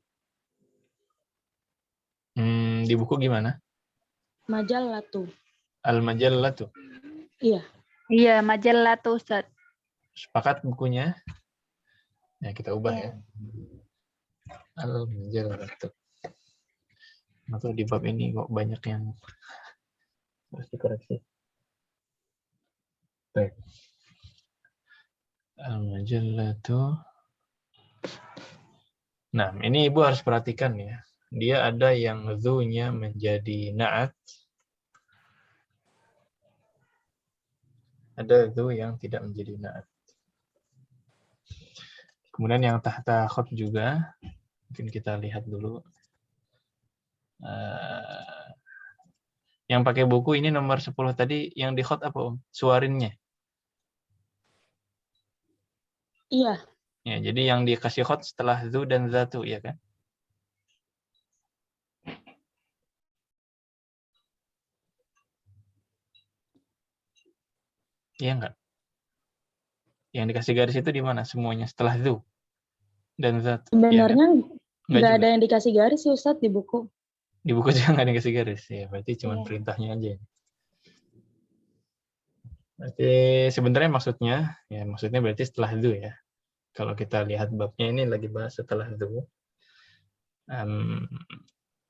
Di buku gimana? Majallatu. Al-majallatu. Iya. Iya, majallatu Ustaz. Sepakat bukunya? Ya, kita ubah ya. Al-majallatu. Atau di bab ini kok banyak yang harus dikoreksi. Baik. Al-majallatu. Nah, ini Ibu harus perhatikan ya. Dia ada yang dhu-nya menjadi na'at. Ada dhu yang tidak menjadi na'at. Kemudian yang tahta khot juga. Mungkin kita lihat dulu. Yang pakai buku ini nomor 10 tadi, yang di khot apa Om? Suarinnya? Iya. Ya, jadi yang dikasih khot setelah dhu dan zatu, ya kan? Iya enggak? Yang dikasih garis itu di mana? Semuanya setelah dhu dan zat. Sebenarnya ya, nggak ada yang dikasih garis sih Ustaz di buku. Di buku juga nggak ada yang dikasih garis. Ya, berarti cuma perintahnya aja. Berarti sebenarnya maksudnya berarti setelah dhu ya. Kalau kita lihat babnya ini lagi bahas setelah dhu.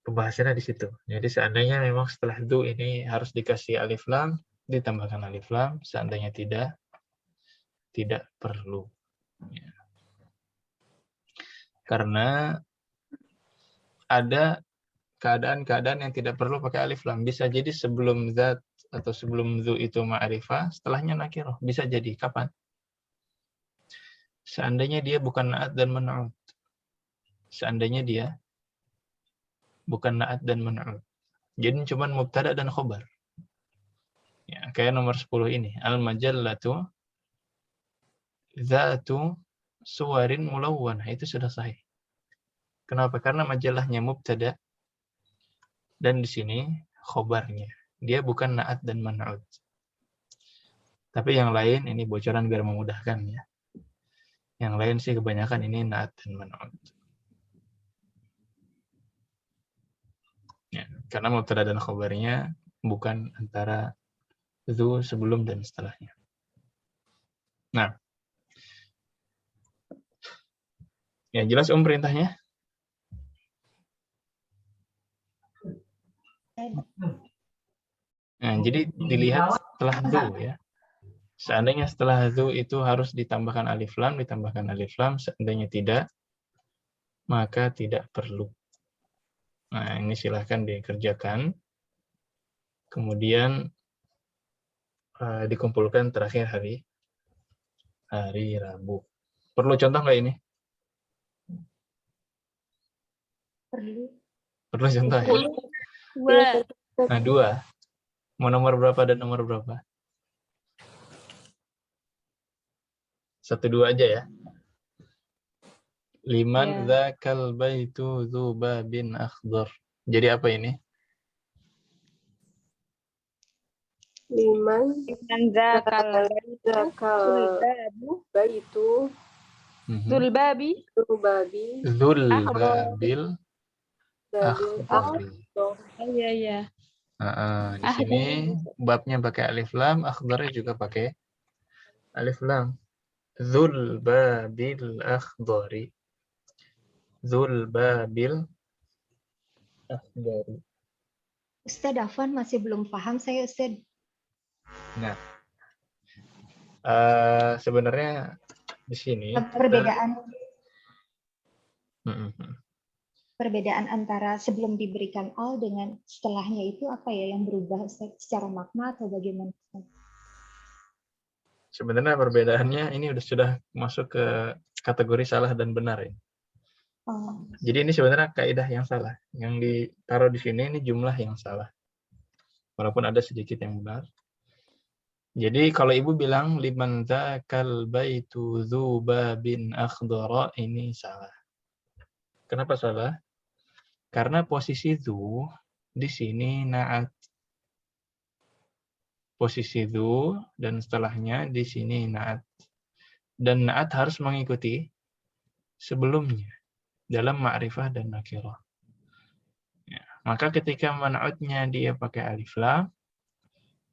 Pembahasannya di situ. Jadi seandainya memang setelah dhu ini harus dikasih alif lam, ditambahkan alif lam. Seandainya tidak perlu. Ya. Karena ada keadaan-keadaan yang tidak perlu pakai alif lam. Bisa jadi sebelum zat atau sebelum dhu itu ma'rifah, setelahnya nakirah. Bisa jadi. Kapan? Seandainya dia bukan na'at dan man'ud. Seandainya dia bukan na'at dan man'ud. Jadi cuma mubtada dan khobar. Ya, kayak nomor 10 ini. Al-majallatu zatu suwarin mulawwanah. Itu sudah sahih. Kenapa? Karena majalahnya mubtada dan di sini khobarnya. Dia bukan na'at dan man'ud. Tapi yang lain, ini bocoran biar memudahkan ya. Yang lain sih kebanyakan ini na'at dan man'ud. Ya, karena mubtada dan khobarnya bukan antara dhu sebelum dan setelahnya. Nah. Ya, jelas perintahnya? Nah, jadi dilihat setelah dhu ya. Seandainya setelah dhu itu harus ditambahkan alif lam, seandainya tidak, maka tidak perlu. Nah, ini silahkan dikerjakan. Kemudian dikumpulkan terakhir hari Rabu. Perlu contoh nggak ini? Perlu contoh ya? 2. Nah, 2. Mau nomor berapa dan nomor berapa? 1, 2 aja ya. Liman dzakal baitu dzu babin akhdar. Jadi apa ini? Liman dzakal baitu Zulbabi Zulbabil akhdari. Iya. Di sini babnya pakai alif lam, akhdari juga pakai alif lam. Zulbabil akhdari. Zulbabil akhdari. Ustadz Afwan masih belum paham saya Ustadz. Nah, sebenarnya di sini perbedaan antara sebelum diberikan al dengan setelahnya itu apa ya yang berubah Ustadz? Secara makna atau bagaimana? Sebenarnya perbedaannya ini sudah masuk ke kategori salah dan benar ya. Jadi ini sebenarnya kaidah yang salah. Yang ditaruh di sini ini jumlah yang salah. Walaupun ada sedikit yang benar. Jadi kalau Ibu bilang liman dzakal baitu dzu babin akhdara, ini salah. Kenapa salah? Karena posisi dzu di sini na'at. posisi dzu dan setelahnya di sini na'at. Dan na'at harus mengikuti sebelumnya dalam ma'rifah dan nakirah. Ya, maka ketika man'utnya dia pakai alif lam,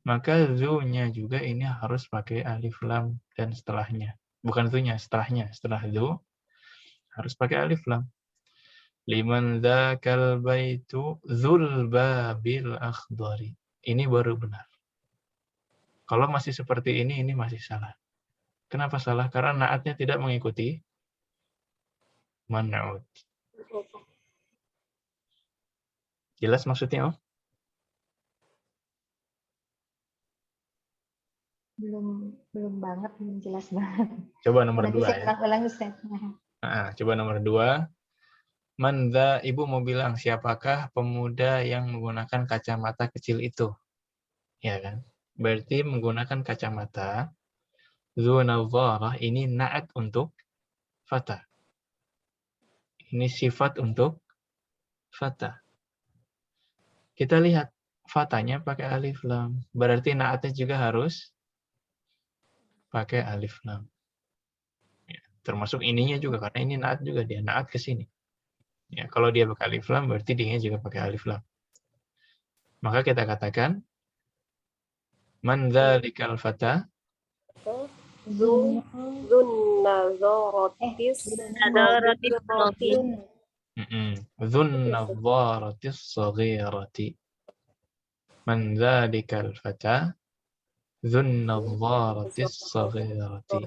maka dzu-nya juga ini harus pakai alif lam dan setelahnya. Bukan dzu-nya, setelahnya. Setelah dzu harus pakai alif lam. Liman dzakal baitu dzul babil akhdari. Ini baru benar. Kalau masih seperti ini masih salah. Kenapa salah? Karena naatnya tidak mengikuti man'ut. Jelas maksudnya, Om? Belum banget, belum jelas banget. Coba nomor Nanti 2 saya ya. ulang Ustaz. Coba nomor 2. Man dza, Ibu mau bilang siapakah pemuda yang menggunakan kacamata kecil itu? Ya kan? Berarti menggunakan kacamata dzu nadharah ini na'at untuk fata. Ini sifat untuk fata. Kita lihat fatanya pakai alif lam. Berarti na'atnya juga harus pakai alif lam. Ya, termasuk ininya juga karena ini na'at juga, dia na'at ke sini. Ya, kalau dia pakai alif lam berarti dia juga pakai alif lam. Maka kita katakan man dzalikal fata Dzun nazaratis dzun nadharatis saghirati. Man dzalikal fata dzun nadharatis saghirati.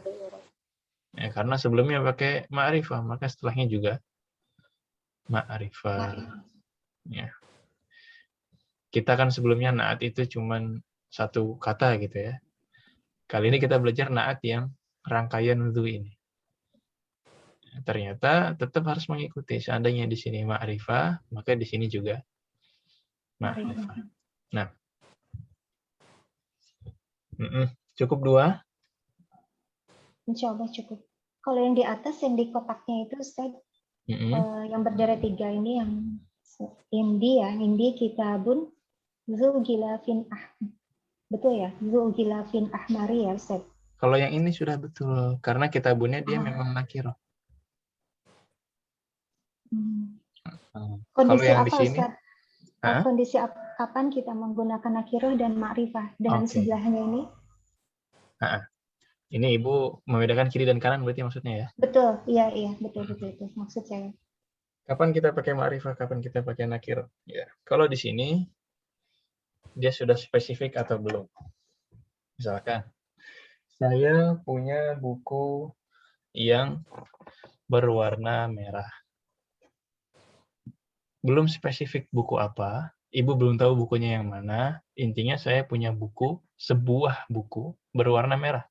Ya, karena sebelumnya pakai ma'rifah, maka setelahnya juga ma'rifah. Ya. Kita kan sebelumnya na'at itu cuman satu kata gitu ya. Kali ini kita belajar na'at yang rangkaian dzu ini. Ternyata tetap harus mengikuti. Seandainya di sini ma'rifah, maka di sini juga ma'rifah. Nah. Cukup 2? Insya Allah cukup. Kalau yang di atas, yang di kotaknya itu Ustaz, yang berderet 3 ini yang indi kitabun dzu gilafin betul ya? Dzu gilafin ahmari ya Ustaz? Kalau yang ini sudah betul, karena kitabunnya dia memang nakirah. Kondisi Kalau yang apa di sini, Ustaz? Kondisi kapan kita menggunakan nakirah dan ma'rifah dengan sebelahnya ini? Ini Ibu membedakan kiri dan kanan berarti maksudnya ya? Betul, iya, betul itu maksud saya. Kapan kita pakai ma'rifah, kapan kita pakai nakirah? Ya, kalau di sini dia sudah spesifik atau belum? Misalkan saya punya buku yang berwarna merah. Belum spesifik buku apa, Ibu belum tahu bukunya yang mana, intinya saya punya buku, sebuah buku berwarna merah.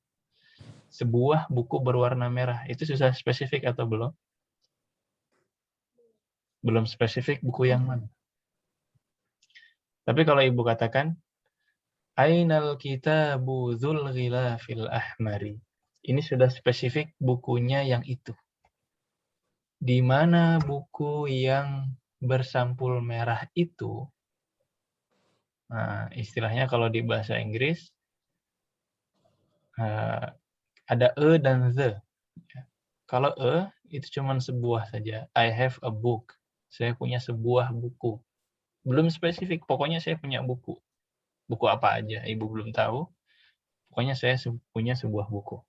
Sebuah buku berwarna merah, itu sudah spesifik atau belum? Belum spesifik buku yang mana. Tapi kalau Ibu katakan, Ainal kitabu dzul ghilafil ahmari. Ini sudah spesifik bukunya yang itu. Di mana buku yang bersampul merah itu? Nah, istilahnya kalau di bahasa Inggris, ada dan the. Kalau itu cuma sebuah saja. I have a book. Saya punya sebuah buku. Belum spesifik, pokoknya saya punya buku. Buku apa aja, Ibu belum tahu. Pokoknya saya punya sebuah buku.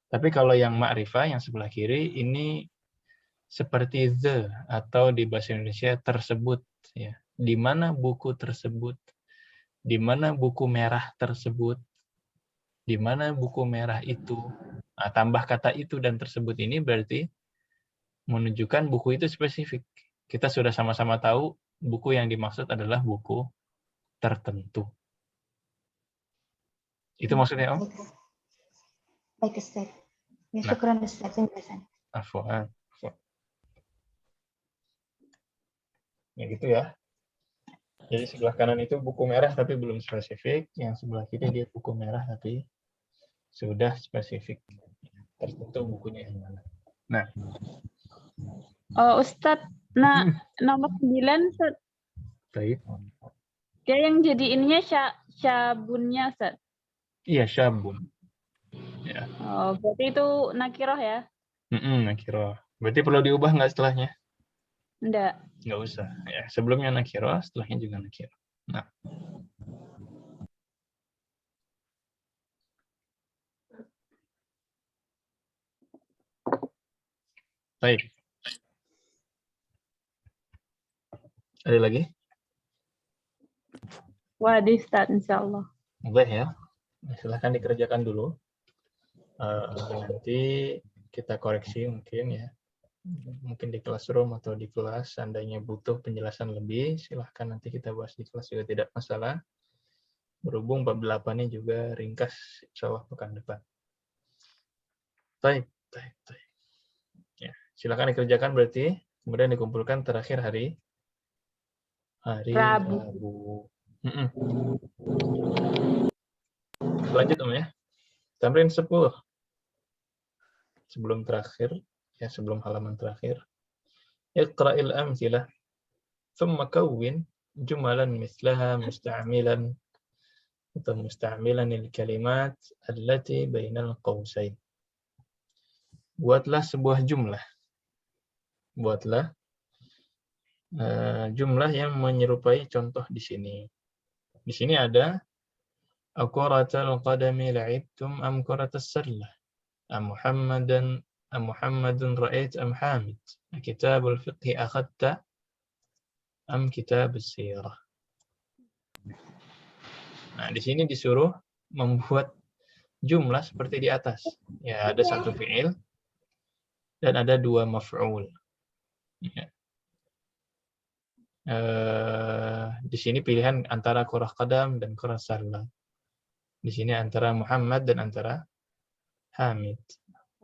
Tapi kalau yang ma'rifah, yang sebelah kiri, ini seperti the, atau di bahasa Indonesia tersebut. Ya. Di mana buku tersebut? Di mana buku merah tersebut? Di mana buku merah itu? Nah, tambah kata itu dan tersebut ini berarti menunjukkan buku itu spesifik. Kita sudah sama-sama tahu buku yang dimaksud adalah buku tertentu. Itu maksudnya, Om? Baik, Ustaz. Ya, syukran Ustaz penjelasan. Afwan. Ya gitu ya. Jadi sebelah kanan itu buku merah tapi belum spesifik, yang sebelah kiri dia buku merah tapi sudah spesifik. Tertentu bukunya yang mana. Nah. Oh, Ustadz, nomor 9, Ustadz. Baik. Dia yang jadi ininya syabunnya, Ustaz. Iya, syabun. Ya. Oh, berarti itu nakiroh ya? Nakiroh. Berarti perlu diubah nggak setelahnya? Enggak. Nggak usah. Ya, sebelumnya nakiroh, setelahnya juga nakiroh. Nah. Baik. Ada lagi? Wadih, Ustaz, insyaallah. Boleh ya. Silahkan dikerjakan dulu. Nanti kita koreksi mungkin ya. Mungkin di classroom atau di kelas, seandainya butuh penjelasan lebih, silahkan nanti kita bahas di kelas juga tidak masalah. Berhubung bab 8-nya juga ringkas, insya Allah pekan depan. Baik. Ya, silahkan dikerjakan berarti, kemudian dikumpulkan terakhir hari Rabu. Lanjut Om ya. Tamrin 10. Sebelum terakhir, ya sebelum halaman terakhir. Iqra'il amthilah. Thumma kawwin jumalan mislaha musta'milan atau musta'milan al-kalimat allati bainal qawsain. Buatlah sebuah jumlah. Buatlah jumlah yang menyerupai contoh di sini. Di sini ada aqaratal qadami la'ibtum am qaratas sallah. Am Muhammadun ra'ait am Hamid. Kitabul fiqhi akhadta am kitabus sirah. Nah, di sini disuruh membuat jumlah seperti di atas. Ya, ada satu fi'il dan ada dua maf'ul. Ya. Di sini pilihan antara qurah qadam dan qurah sallah. Di sini antara Muhammad dan antara Hamid.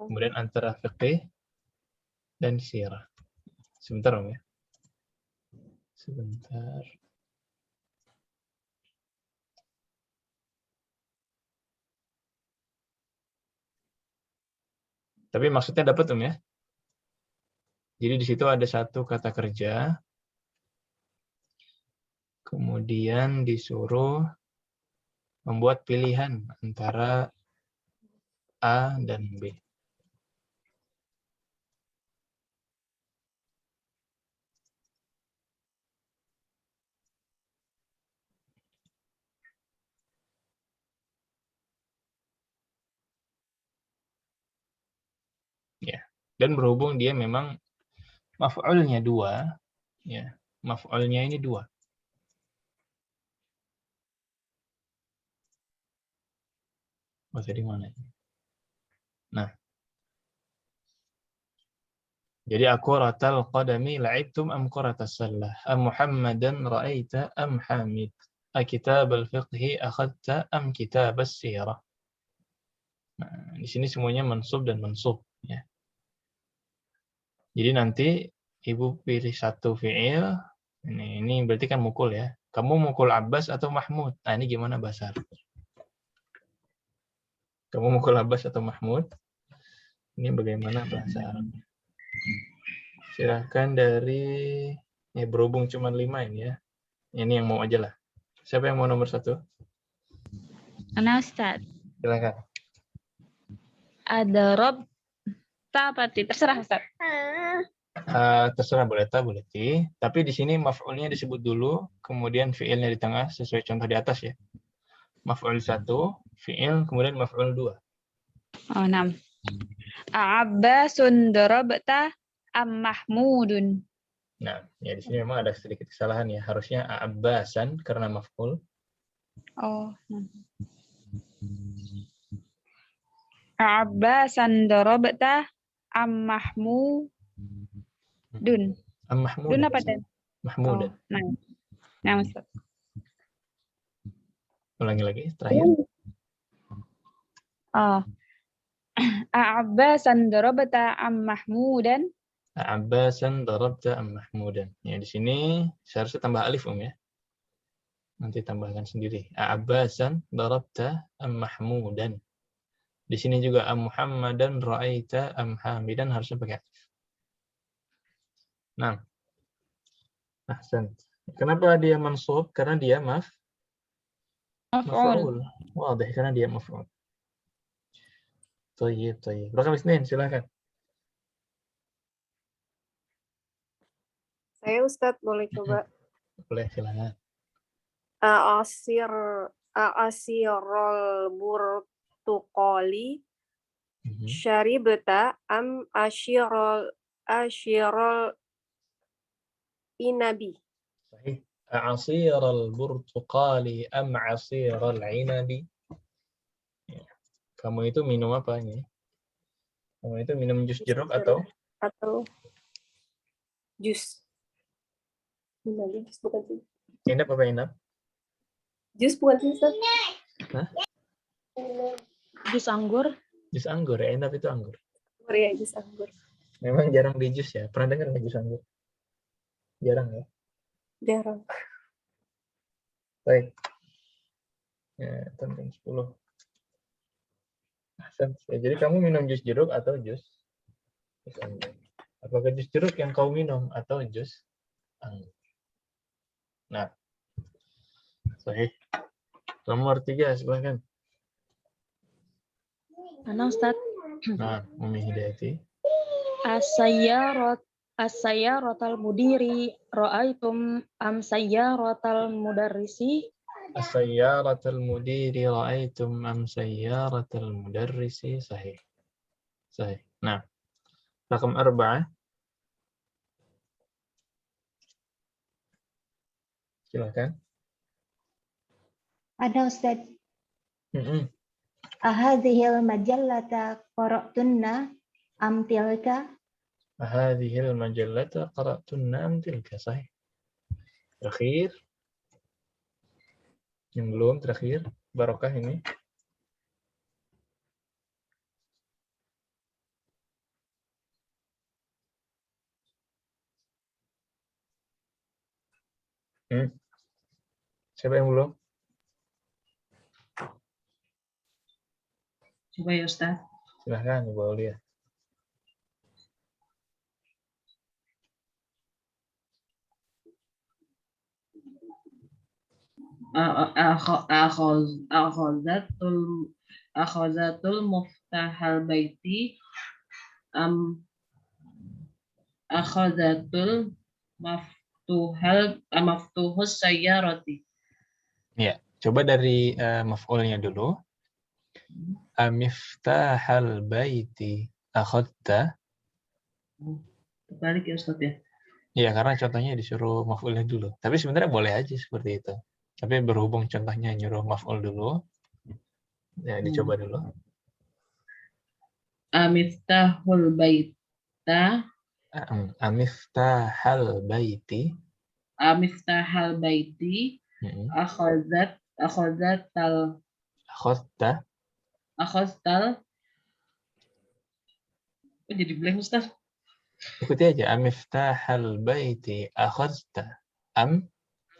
Kemudian antara fiqih dan sirah. Sebentar Om ya. Sebentar. Tapi maksudnya dapat Om ya. Jadi di situ ada satu kata kerja. Kemudian disuruh membuat pilihan antara A dan B. Ya. Dan berhubung dia memang maf'ulnya 2, ya. Maf'ulnya ini 2. Oh, tadi mana? Nah. Jadi aqaratal qadami la'ibtum am qaratas sallah. Am Muhammadan ra'aita am Hamid. Kitabal fiqhi akhadta am kitabas sirah. Nah, di sini semuanya mansub dan mansub ya. Jadi nanti Ibu pilih satu fi'il. Ini berarti kan mukul ya. Kamu mukul Abbas atau Mahmud? Nah, ini gimana bahasa Arab? Kamu mukul Abbas atau Mahmud? Ini bagaimana bahasa Arab? Silahkan dari ya berhubung cuma 5 ini ya. Ini yang mau aja lah. Siapa yang mau nomor 1? Ana Ustaz. Silakan. Ada Rob Tapati. Terserah Ustaz. Terserah boleh ta, boleh ti. Tapi di sini maf'ulnya disebut dulu, kemudian fi'ilnya di tengah sesuai contoh di atas ya. Maf'ul 1, fi'il, kemudian maf'ul 2. Oh, 6. Abbasun darabta am Mahmudun. Nah, ya di sini memang ada sedikit kesalahan ya. Harusnya Abbasan karena maf'ul. Oh. Abbasan darabta am Mahmudun. Am Mahmud. Dun apa dan? Mahmud. Oh, nah Ustaz. Ulangi lagi terakhir. Abbasan darabta am Mahmudan. Abbasan darabta am Mahmudan. Ya di sini seharusnya tambah alif ya. Nanti tambahkan sendiri. Abbasan darabta am Mahmudan. Di sini juga am Muhammadan ra'aita am Hamidan harusnya pakai alif. Nah. Ahsan. Kenapa dia mansub? Karena dia Maf'ul. Wadah karena dia maf'ul. Thayyib. Rakam isnin, silakan. Saya Ustadz boleh coba. Boleh, silakan. Asirul burtuqali syaribta am asyirul inabi. Sahih. Asirul burtuqali am asirul inabi. Kamu itu minum apa ini? Kamu itu minum jus jeruk atau Jus. Inabi jus bukan sih? Inap apa inap? Jus bukan sih, Ustaz? Hah? Jus anggur. Jus anggur ya, inap itu anggur. Ya, jus anggur. Memang jarang di jus ya. Pernah dengar nggak jus anggur? Jarang ya? Jarang. Baik. Ya, tentang 10. Ya, jadi kamu minum jus jeruk atau jus anggur? Apakah jus jeruk yang kau minum atau jus anggur? Nah, sahih. Nomor 3, silahkan. Mana Ustaz? Nah, Umi Hidayati. As-sayyaratal mudiri ra'aitum am sayyaratal mudarrisi? As-sayyaratal mudiri ra'aitum am sayyaratal mudarrisi. Sahih. Nah, rakam 4. Silakan. Ada Ustaz. Ahadhil majallata qara'tunna am tilka? Ahadhil majallata qara'tunna am tilka. Sahih. Terakhir. Yang belum terakhir. Barokah ini. Siapa yang belum? Coba ya Ustaz. Silahkan, Ibu Aulia. Akhazatul muftahal baiti am akhazatul maftuhus sayyarati. Ya, coba dari maf'ulnya dulu. Miftahal baiti akhadta. Terbalik ya Ustaz ya. Ya, karena contohnya disuruh maf'ulnya dulu. Tapi sebenarnya boleh aja seperti itu. Tapi berhubung contohnya nyuruh maf'ul dulu, ya dicoba dulu. Amiftahul baita. Amiftahal baiti. Amiftahal baiti. Akhadtal. Oh, jadi blank Ustaz. Ikuti aja. Amiftahal baiti akhadta am.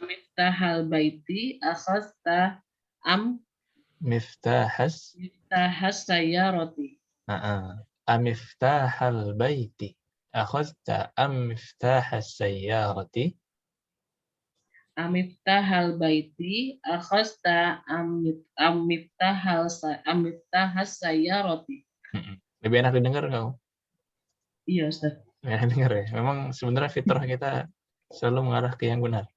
Miftahal baiti akhadta am miftahas sayyarati. Amiftahal baiti akhadta am miftahas sayyarati. Amiftahal baiti akhadta am miftahas sayyarati. Lebih enak didengar nggak? Iya Ustaz. Enak dengar ya. Memang sebenarnya fitrah kita selalu mengarah ke yang benar.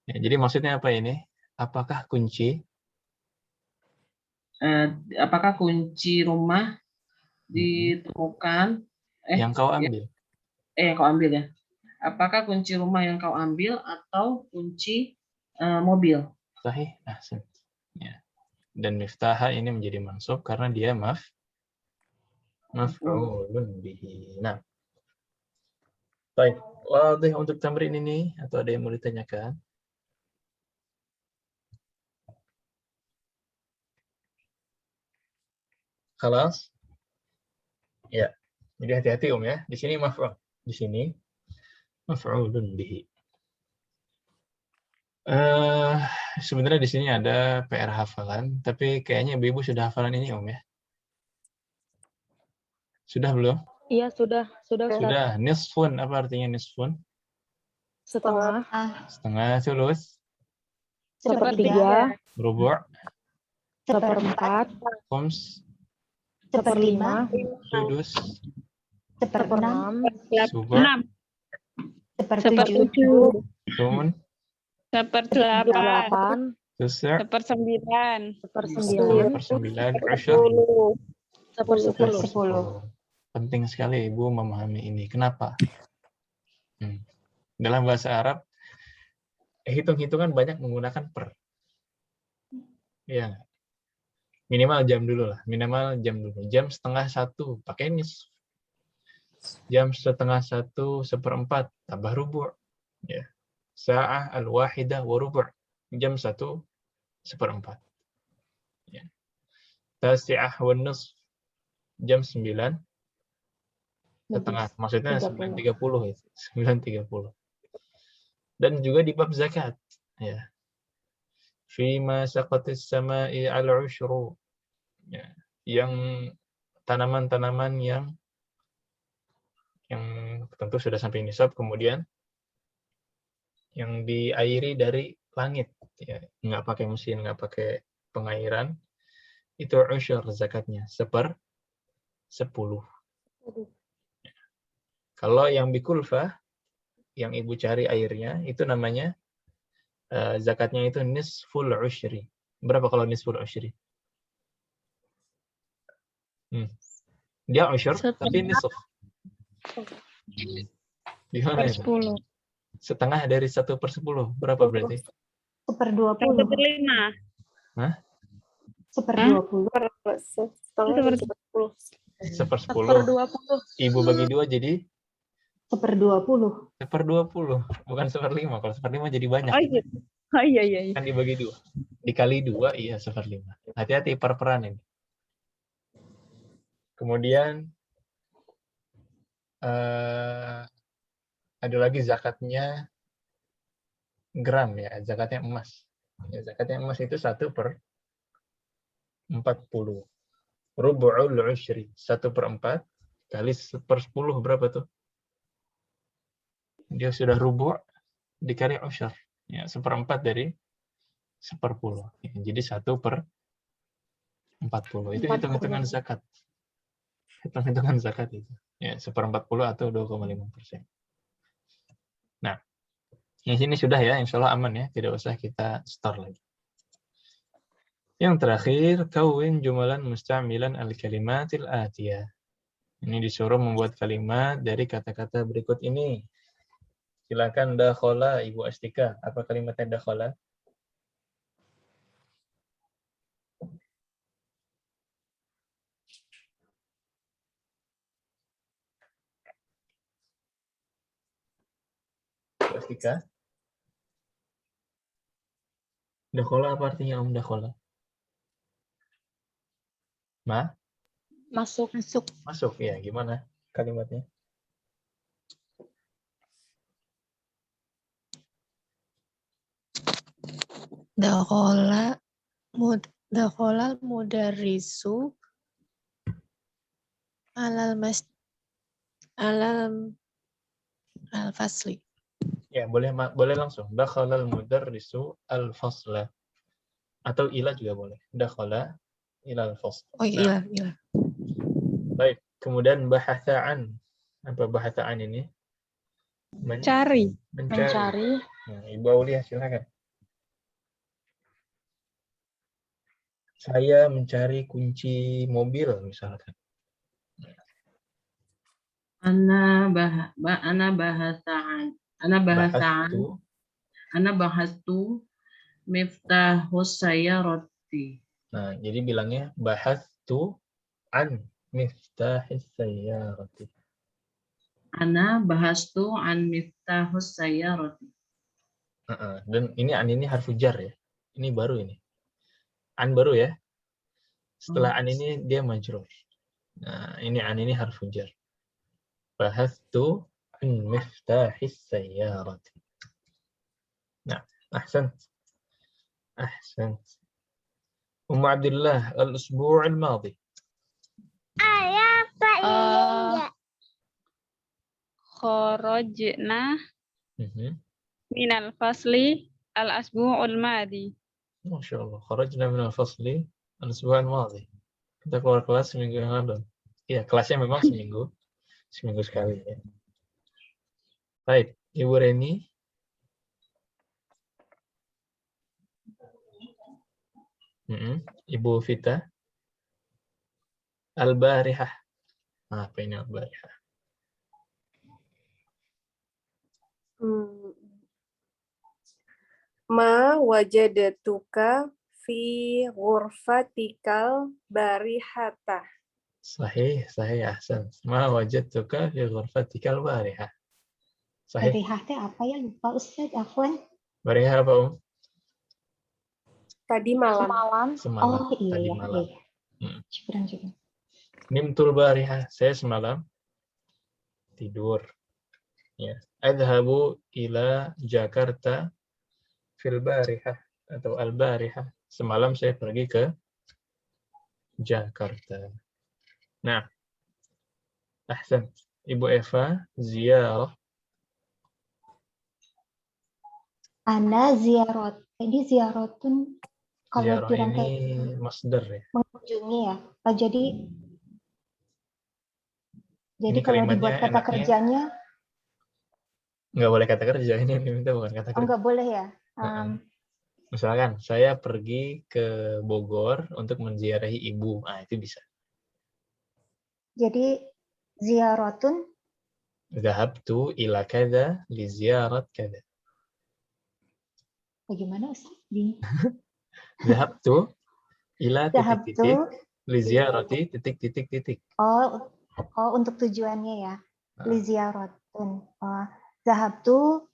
Ya, jadi maksudnya apa ini? Apakah kunci? Apakah kunci rumah ditemukan? Yang kau ambil. Yang kau ambil ya. Apakah kunci rumah yang kau ambil atau kunci mobil? Sahih. Ahsan. Ya. Dan miftaha ini menjadi mansub karena dia maf'ulun bihi. Nah. Baik. Wadih untuk tamrin ini atau ada yang mau ditanyakan? Khalas? Ya. Jadi hati-hati ya. Di sini maf'ul. Di sini maf'ulun bihi. Sebenarnya di sini ada PR hafalan, tapi kayaknya Ibu sudah hafalan ini ya. Sudah belum? Iya, sudah. Sudah. Nisfun, apa artinya nisfun? Setengah. Setengah, sulus. 1/3, rubu', seperempat, khums, 1/5, sudus, 1/6, subu', 6, 1/7, 1/7, thumun, 1/8, 8, tusu', 1/9, 1/9, 1/9, usyur, 10. 1/10. Penting sekali Ibu memahami ini. Kenapa? Dalam bahasa Arab, hitung-hitungan banyak menggunakan per. Ya, minimal jam dulu lah. Minimal jam dulu. Jam 12:30 pakai nis. Jam 12:30 1/4 tambah rubu'. Ya. Sa'ah al-wahidah wa rubu'. Jam 1/4. Ya. Tasi'ah wa nusf. Jam 9:30. Maksudnya 9:30 itu. 9:30. Dan juga di bab zakat. Ya. Fima saqatis sama'i al-ushru. Ya. Yang tanaman-tanaman yang tentu sudah sampai nisab, kemudian yang diairi dari langit, ya, nggak pakai mesin, nggak pakai pengairan, itu usyur zakatnya 1/10. Kalau yang bikulfah, yang ibu cari airnya, itu namanya zakatnya itu nisful usyri. Berapa kalau nisful usyri? Dia usyur, tapi nisf. Gimana itu? 1/10. Setengah dari 1/10. Berapa berarti? 1/20. 1/5. Hah? 1/20. Setengah dari 10. 1/10. Ibu bagi 2 jadi 1/20. 1/20. Bukan 1/5. Kalau 1/5 jadi banyak. Oh iya. Kan dibagi 2. Dikali 2, iya 1/5. Hati-hati per-peran ini. Kemudian ada lagi zakatnya gram, ya, zakatnya emas. Ya, zakatnya emas itu 1/40. Rubu'ul usyri, 1/4 kali 1/10 berapa tuh? Dia sudah rubu' dikali usyr. Ya, 1/4 dari 1/10. Ya, jadi 1/40. Itu hitung-hitungan zakat. Hitung-hitungan zakat itu. Ya, 1/40 atau 2,5%. Nah, yang sini sudah ya, insya Allah aman ya, tidak usah kita store lagi. Yang terakhir, kawin jumalan musta'milan al-kalimatil atiyah. Ini disuruh membuat kalimat dari kata-kata berikut ini. Silakan dakhala Ibu Astika. Apa kalimatnya dakhala? Ibu Astika. Dakhala apa artinya dakhala? Masuk. Masuk, ya. Gimana kalimatnya? Dakhala mudarrisu al-fasli. Ya, boleh langsung. Dakhalal mudarrisu al-fasla. Atau ila juga boleh. Dakhala ila al-fasl. Oh iya. Baik, kemudian bahatsa'an. Apa bahatsa'an ini? Mencari. Nah, Ibu Aulia silakan. Saya mencari kunci mobil misalkan. Ana bahastu miftahus sayyarati. Nah, jadi bilangnya bahastu an miftahis sayyarati. Ana bahastu an miftahus sayyarati. Dan ini an ini harfu jar ya. Ini baru ini. An baru ya. Setelah an ini dia majrur. Nah, ini an ini harfu jar. Bahastu an miftahis sayyarati. Nah, ahsan. Ummu Abdillah, al-usbu' al-madi. Kharajna minal fasli الأسبوع الماضي. Masya Allah. Kharajna minal fasli al-asbu' al-madhi. Kita keluar kelas seminggu yang lalu. Iya, kelasnya memang seminggu sekali ya. Baik, Ibu Reni. Ibu Vita. Al-barihah. Apa ini al-barihah? Ma wajadtuka fi ghurfatikal barihata. Sahih, ahsan. Ma wajadtuka fi ghurfatikal barihah. Sahih. Barihah teh apa ya? Lupa Ustaz, afwan. Barihah apa, Tadi malam. Semalam. Oh iya, Tadi iya. malam. Syukran. Nimtul barihah. Saya semalam tidur. Ya. Adhabu ila Jakarta fil barihah atau al-barihah. Semalam saya pergi ke Jakarta. Nah, ahsan. Ibu Eva, ziarah. Ana ziarot. Jadi ziarotun kalau Ziarah dirangkai ini masdar ya. mengunjungi ya. Oh, jadi Ini kalau kalimatnya dibuat kata enaknya kerjanya nggak boleh kata kerja, ini minta bukan kata kerja. enggak boleh ya. Misalkan saya pergi ke Bogor untuk menziarahi ibu, itu bisa. Jadi ziarotun Dhahabtu ila kada li ziyarat kada. bagaimana Ustaz? Dhahabtu ila titik-titik Dhahabtu li ziyarati titik-titik. Oh, untuk tujuannya ya. Li ziaratun. Dhahabtu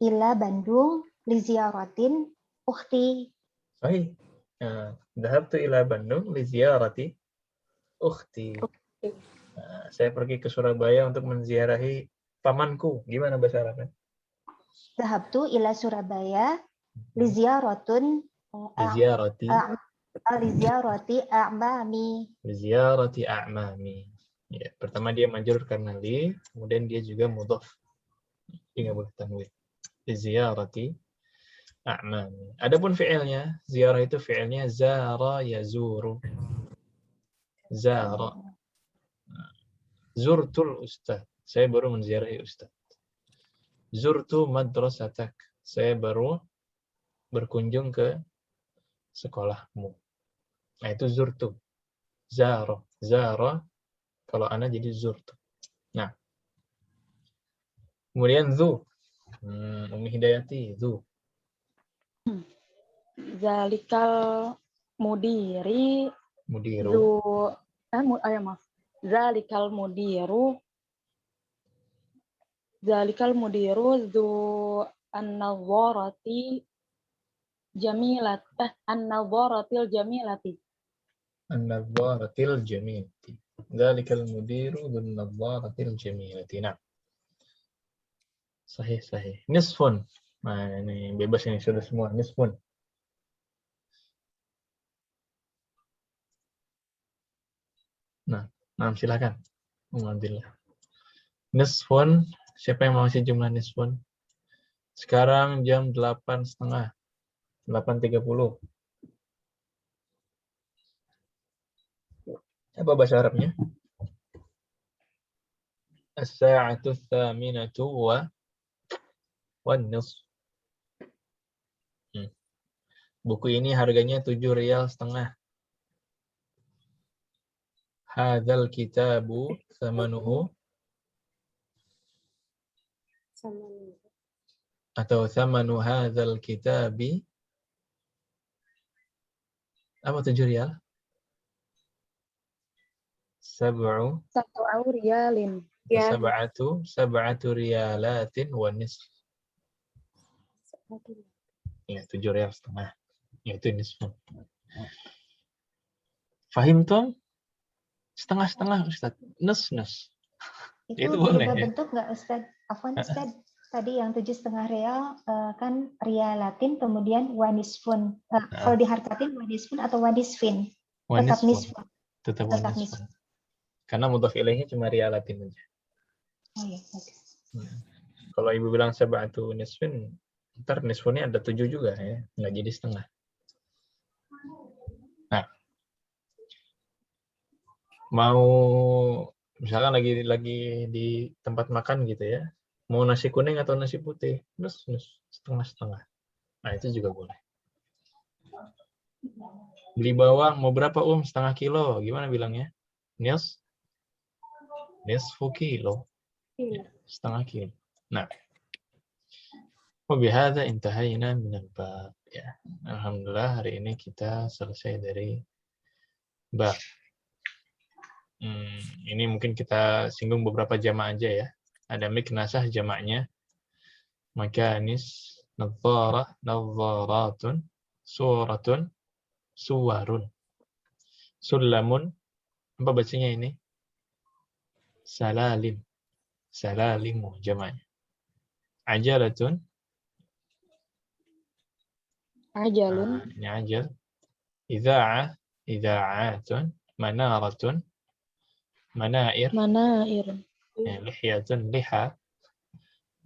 ila Bandung li ziaratin ukhti. Baik. Dhahabtu ila Bandung li ziyarati ukhti. Saya pergi ke Surabaya untuk menziarahi pamanku. Gimana bahasa Arabnya? Dhahabtu ila Surabaya li ziaratun Li ziyarati li ziyarati a'mami. Li ziyarati a'mami. Ya, pertama dia majrur karena li, kemudian dia juga mudhaf. Dia nggak boleh tanwin. Li ziyarati a'mami. Adapun fi'ilnya, ziarah itu fi'ilnya zara yazuru. Zara. Zurtul ustaz. Saya baru menziarahi ustaz. Zurtu madrasatak. Saya baru berkunjung ke sekolahmu. Nah, itu zurtu. Zara. Zara. Kalau ana jadi zurtu. Nah. Kemudian zu. Umi Hidayati. Zu. Zalikal mudiri. Mudiru. Maaf. Zalikal mudiru zu an-nawwarati an-nawwaratil jamilati. An-nawwaratil jamilati. Zalikal mudiru dzun nawwaratil jamilati. Nah. Sahih. Nisfun. Nah, ini bebas ini sudah semua. Nisfun. Nah, silakan. Alhamdulillah. Nisfun. Siapa yang mau ngasih jumlah nisfun? Sekarang jam 8.30. 8.30. Apa bahasa Arabnya? As-sa'atu tsaminatu wa nisf. Buku ini harganya 7 rial setengah. Hadzal kitabu tsamanuhu atau tsamanu hadzal kitabi apa 7 rial? Sab'u riyalin. Sab'atu riyalatin wa nisf. Ya, 7 rial setengah. Yaitu nisf. Fahimtum? Setengah-setengah Ustaz. Nes. Itu boleh berubah ya? bentuk nggak Ustaz? Afwan Ustaz. Tadi yang 7,5 rial kan rialatin kemudian wanisfun. Kalau diharkatin wanisfun atau wanisfin? Tetap nisfun. Tetap wanisfun. Karena mudhaf ilaihnya cuma rialatin aja. Oh iya, bagus. Kalau ibu bilang sab'atu nisfin, Ntar nisfunya ada 7 juga ya, nggak jadi setengah. Nah, mau misalkan lagi di tempat makan gitu ya, mau nasi kuning atau nasi putih, nus setengah-setengah. Nah, itu juga boleh. Beli bawang mau berapa setengah kilo, gimana bilangnya? Nisfu kilo. Ya, setengah kilo. Nah, wabihada intahayna minal bab. Ya, alhamdulillah hari ini kita selesai dari bab. Ini mungkin kita singgung beberapa jamak aja ya. Ada miknasah jamaknya. Makanis, nadharah, nadharatun, suratun, suwarun. Sulamun, apa bacanya ini? Salalim. Salalimu jamaknya. Ajalatun. Ajalun. Ini ajal. Idha'ah, idha'atun, manaratun, manair. Manair. Lihyatun, liha.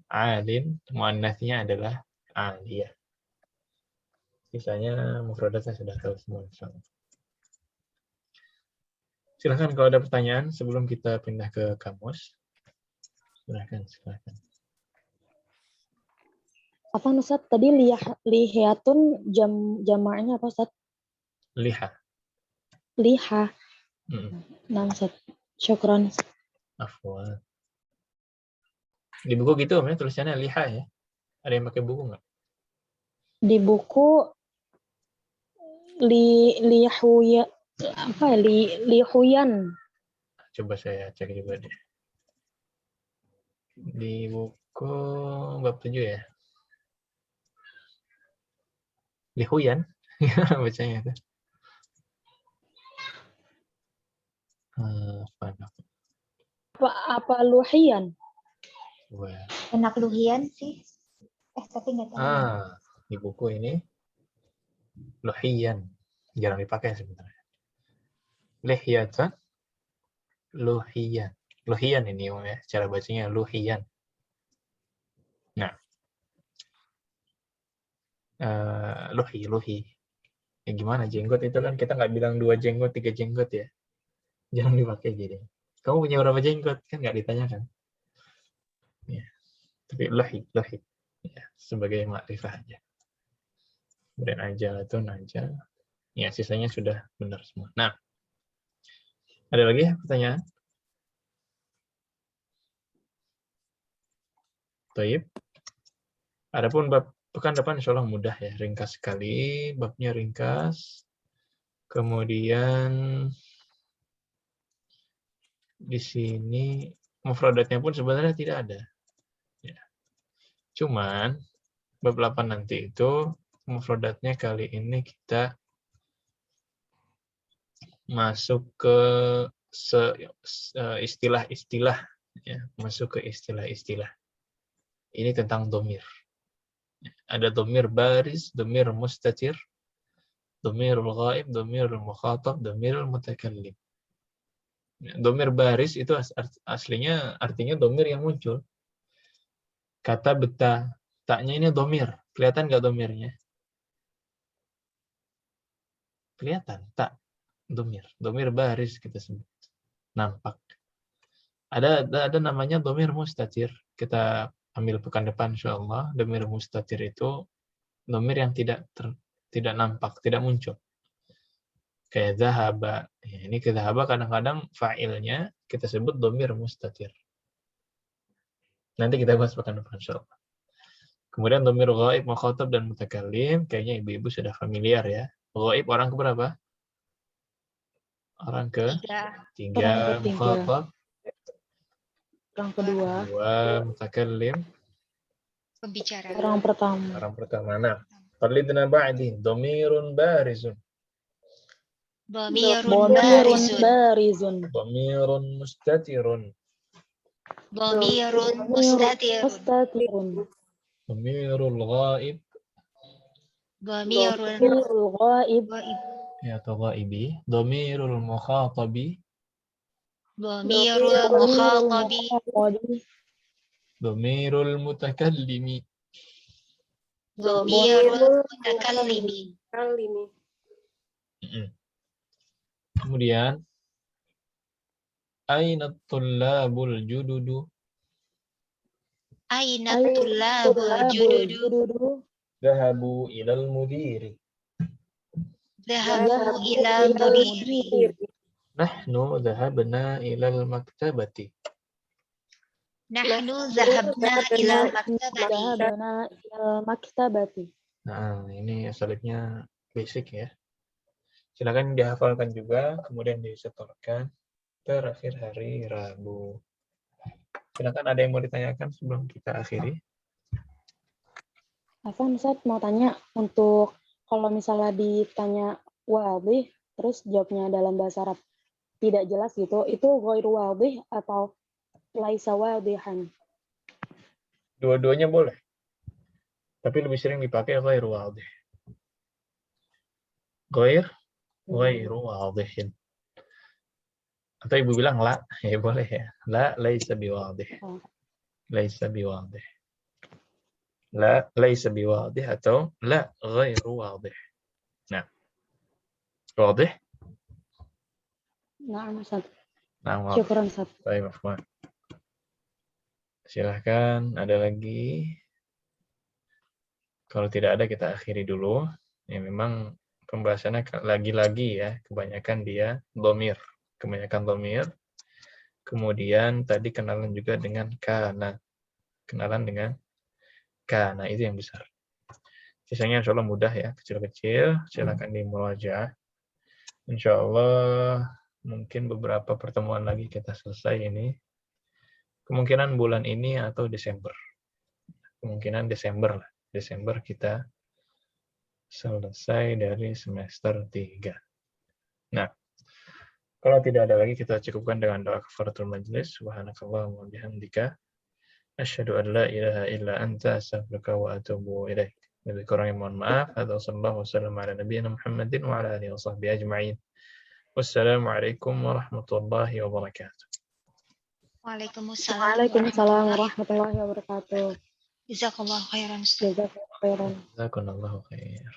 Alin, muannasnya adalah aliyah. Sisanya mufradatnya sudah tahu semua. Silahkan kalau ada pertanyaan sebelum kita pindah ke kamus. Silahkan. Apa Ustaz? Tadi lihatun jamaknya apa Ustaz? Liha. Liha. Nah Ustaz. Syukran. Afwan. Di buku gitu ya tulisannya liha ya. Ada yang pakai buku nggak? Di buku lihuya apa lihuyan. Coba saya cek juga deh. Di buku bab 7 ya. Lihuyan. Gimana bacanya itu? Apa luhiyan? Wah. Enak luhian sih. Tapi nggak tahu. Di buku ini luhiyan. Jarang dipakai sebenarnya. Lihyatan. Luhiyan. Luhiyan ini ya, cara bacanya luhiyan. Nah. Luhi. Ya gimana jenggot itu kan kita nggak bilang 2 jenggot, 3 jenggot ya. Jangan dipakai jadi. Kamu punya berapa jenggot? Kan nggak ditanyakan. Ya. Tapi luhi. Ya, sebagai makrifah aja. Kemudian ajalatun ajal. Ya, sisanya sudah benar semua. Nah, ada lagi pertanyaan? Taib. Adapun bab pekan depan insya Allah mudah ya, ringkas sekali, babnya ringkas. Kemudian di sini mufradatnya pun sebenarnya tidak ada. Ya. Cuman bab 8 nanti itu mufradatnya kali ini kita masuk ke istilah-istilah ya, masuk ke istilah-istilah. Ini tentang domir. Ada domir baris, domir mustatir, domirul ghaib, domirul mukhatab, domirul mutakallim. Domir baris itu aslinya artinya domir yang muncul. Kata beta, taknya ini domir. Kelihatan nggak domirnya? Kelihatan, tak. Domir. Domir baris kita sebut. Nampak. Ada namanya domir mustatir. Kita ambil pekan depan insyaallah. Domir mustatir itu domir yang tidak nampak, tidak muncul. Kayak zahaba. Ya, ini ke zahaba kadang-kadang fa'ilnya kita sebut domir mustatir. Nanti kita bahas pekan depan insyaallah. Kemudian domir ghaib, mukhatab dan mutakallim, kayaknya ibu-ibu sudah familiar ya. Ghaib orang keberapa? Orang ketiga. Mukhatab Orang kedua. Mutakallim Pembicara. Orang pertama. Orang pertama. Nah, qalidna ba'di domirun barizun. Dhamirun barizun. Domirun mustatirun. Dhamirun mustatirun. Domirul ghaib. Dhamirul ghaib. Ya, atau ghaibi. Domirul mukhatabi. Dhamirul mukhatabi. Domirul mutakallimi. dhamirul mutakallimi. Kalimi. Kemudian aina tullabul jududu. Aina tullabul jududu Dhahabu ilal mudiri. dhahabu ila mudiri. Nahnu dhahabna ilal maktabati. Nahnu dhahabna ila maktabati. Dhahabna ilal maktabati. Nah, ini asalnya basic ya. Silakan dihafalkan juga, kemudian disetorkan terakhir hari Rabu. Silakan, ada yang mau ditanyakan sebelum kita akhiri? Afwan, Ustaz mau tanya, untuk kalau misalnya ditanya wadih, terus jawabnya dalam bahasa Arab tidak jelas gitu, itu ghairu wadih atau laisa wadihan? Dua-duanya boleh. Tapi lebih sering dipakai ghairu wadih. Ghairu wadihin. Atau ibu bilang la, ya boleh ya. La laisa biwadih. Laisa biwadih. La laisa biwadih atau la ghairu wadih. Nah. Wadih? Na'am, Ustaz. Nah, Syukran, Ustaz. baik, Afwan. Silahkan, ada lagi? Kalau tidak ada, kita akhiri dulu. Ya, memang pembahasannya lagi-lagi ya, kebanyakan dia dhamir. Kebanyakan dhamir. Kemudian tadi kenalan juga dengan kana. Kenalan dengan kana, itu yang besar. Sisanya insya Allah mudah ya, kecil-kecil. Silakan dimurajaah. Insya Allah mungkin beberapa pertemuan lagi kita selesai ini. Kemungkinan bulan ini atau Desember. Kemungkinan Desember lah. Desember kita selesai dari semester 3. Nah, kalau tidak ada lagi, kita cukupkan dengan doa kafaratul majlis. Subhanakallahumma bihamdika asyhadu an la ilaha illa anta astaghfiruka wa atubu ilaik. Lebih kurangnya mohon maaf. Sallallahu wasallam ala nabiyina Muhammadin wa ala alihi wa sahbihi ajma'in. Wassalamualaikum warahmatullahi wabarakatuh. Waalaikumsalam warahmatullahi wabarakatuh. Jazakallahu khairan. Jazakallahu khairan. Jazakallahu khair.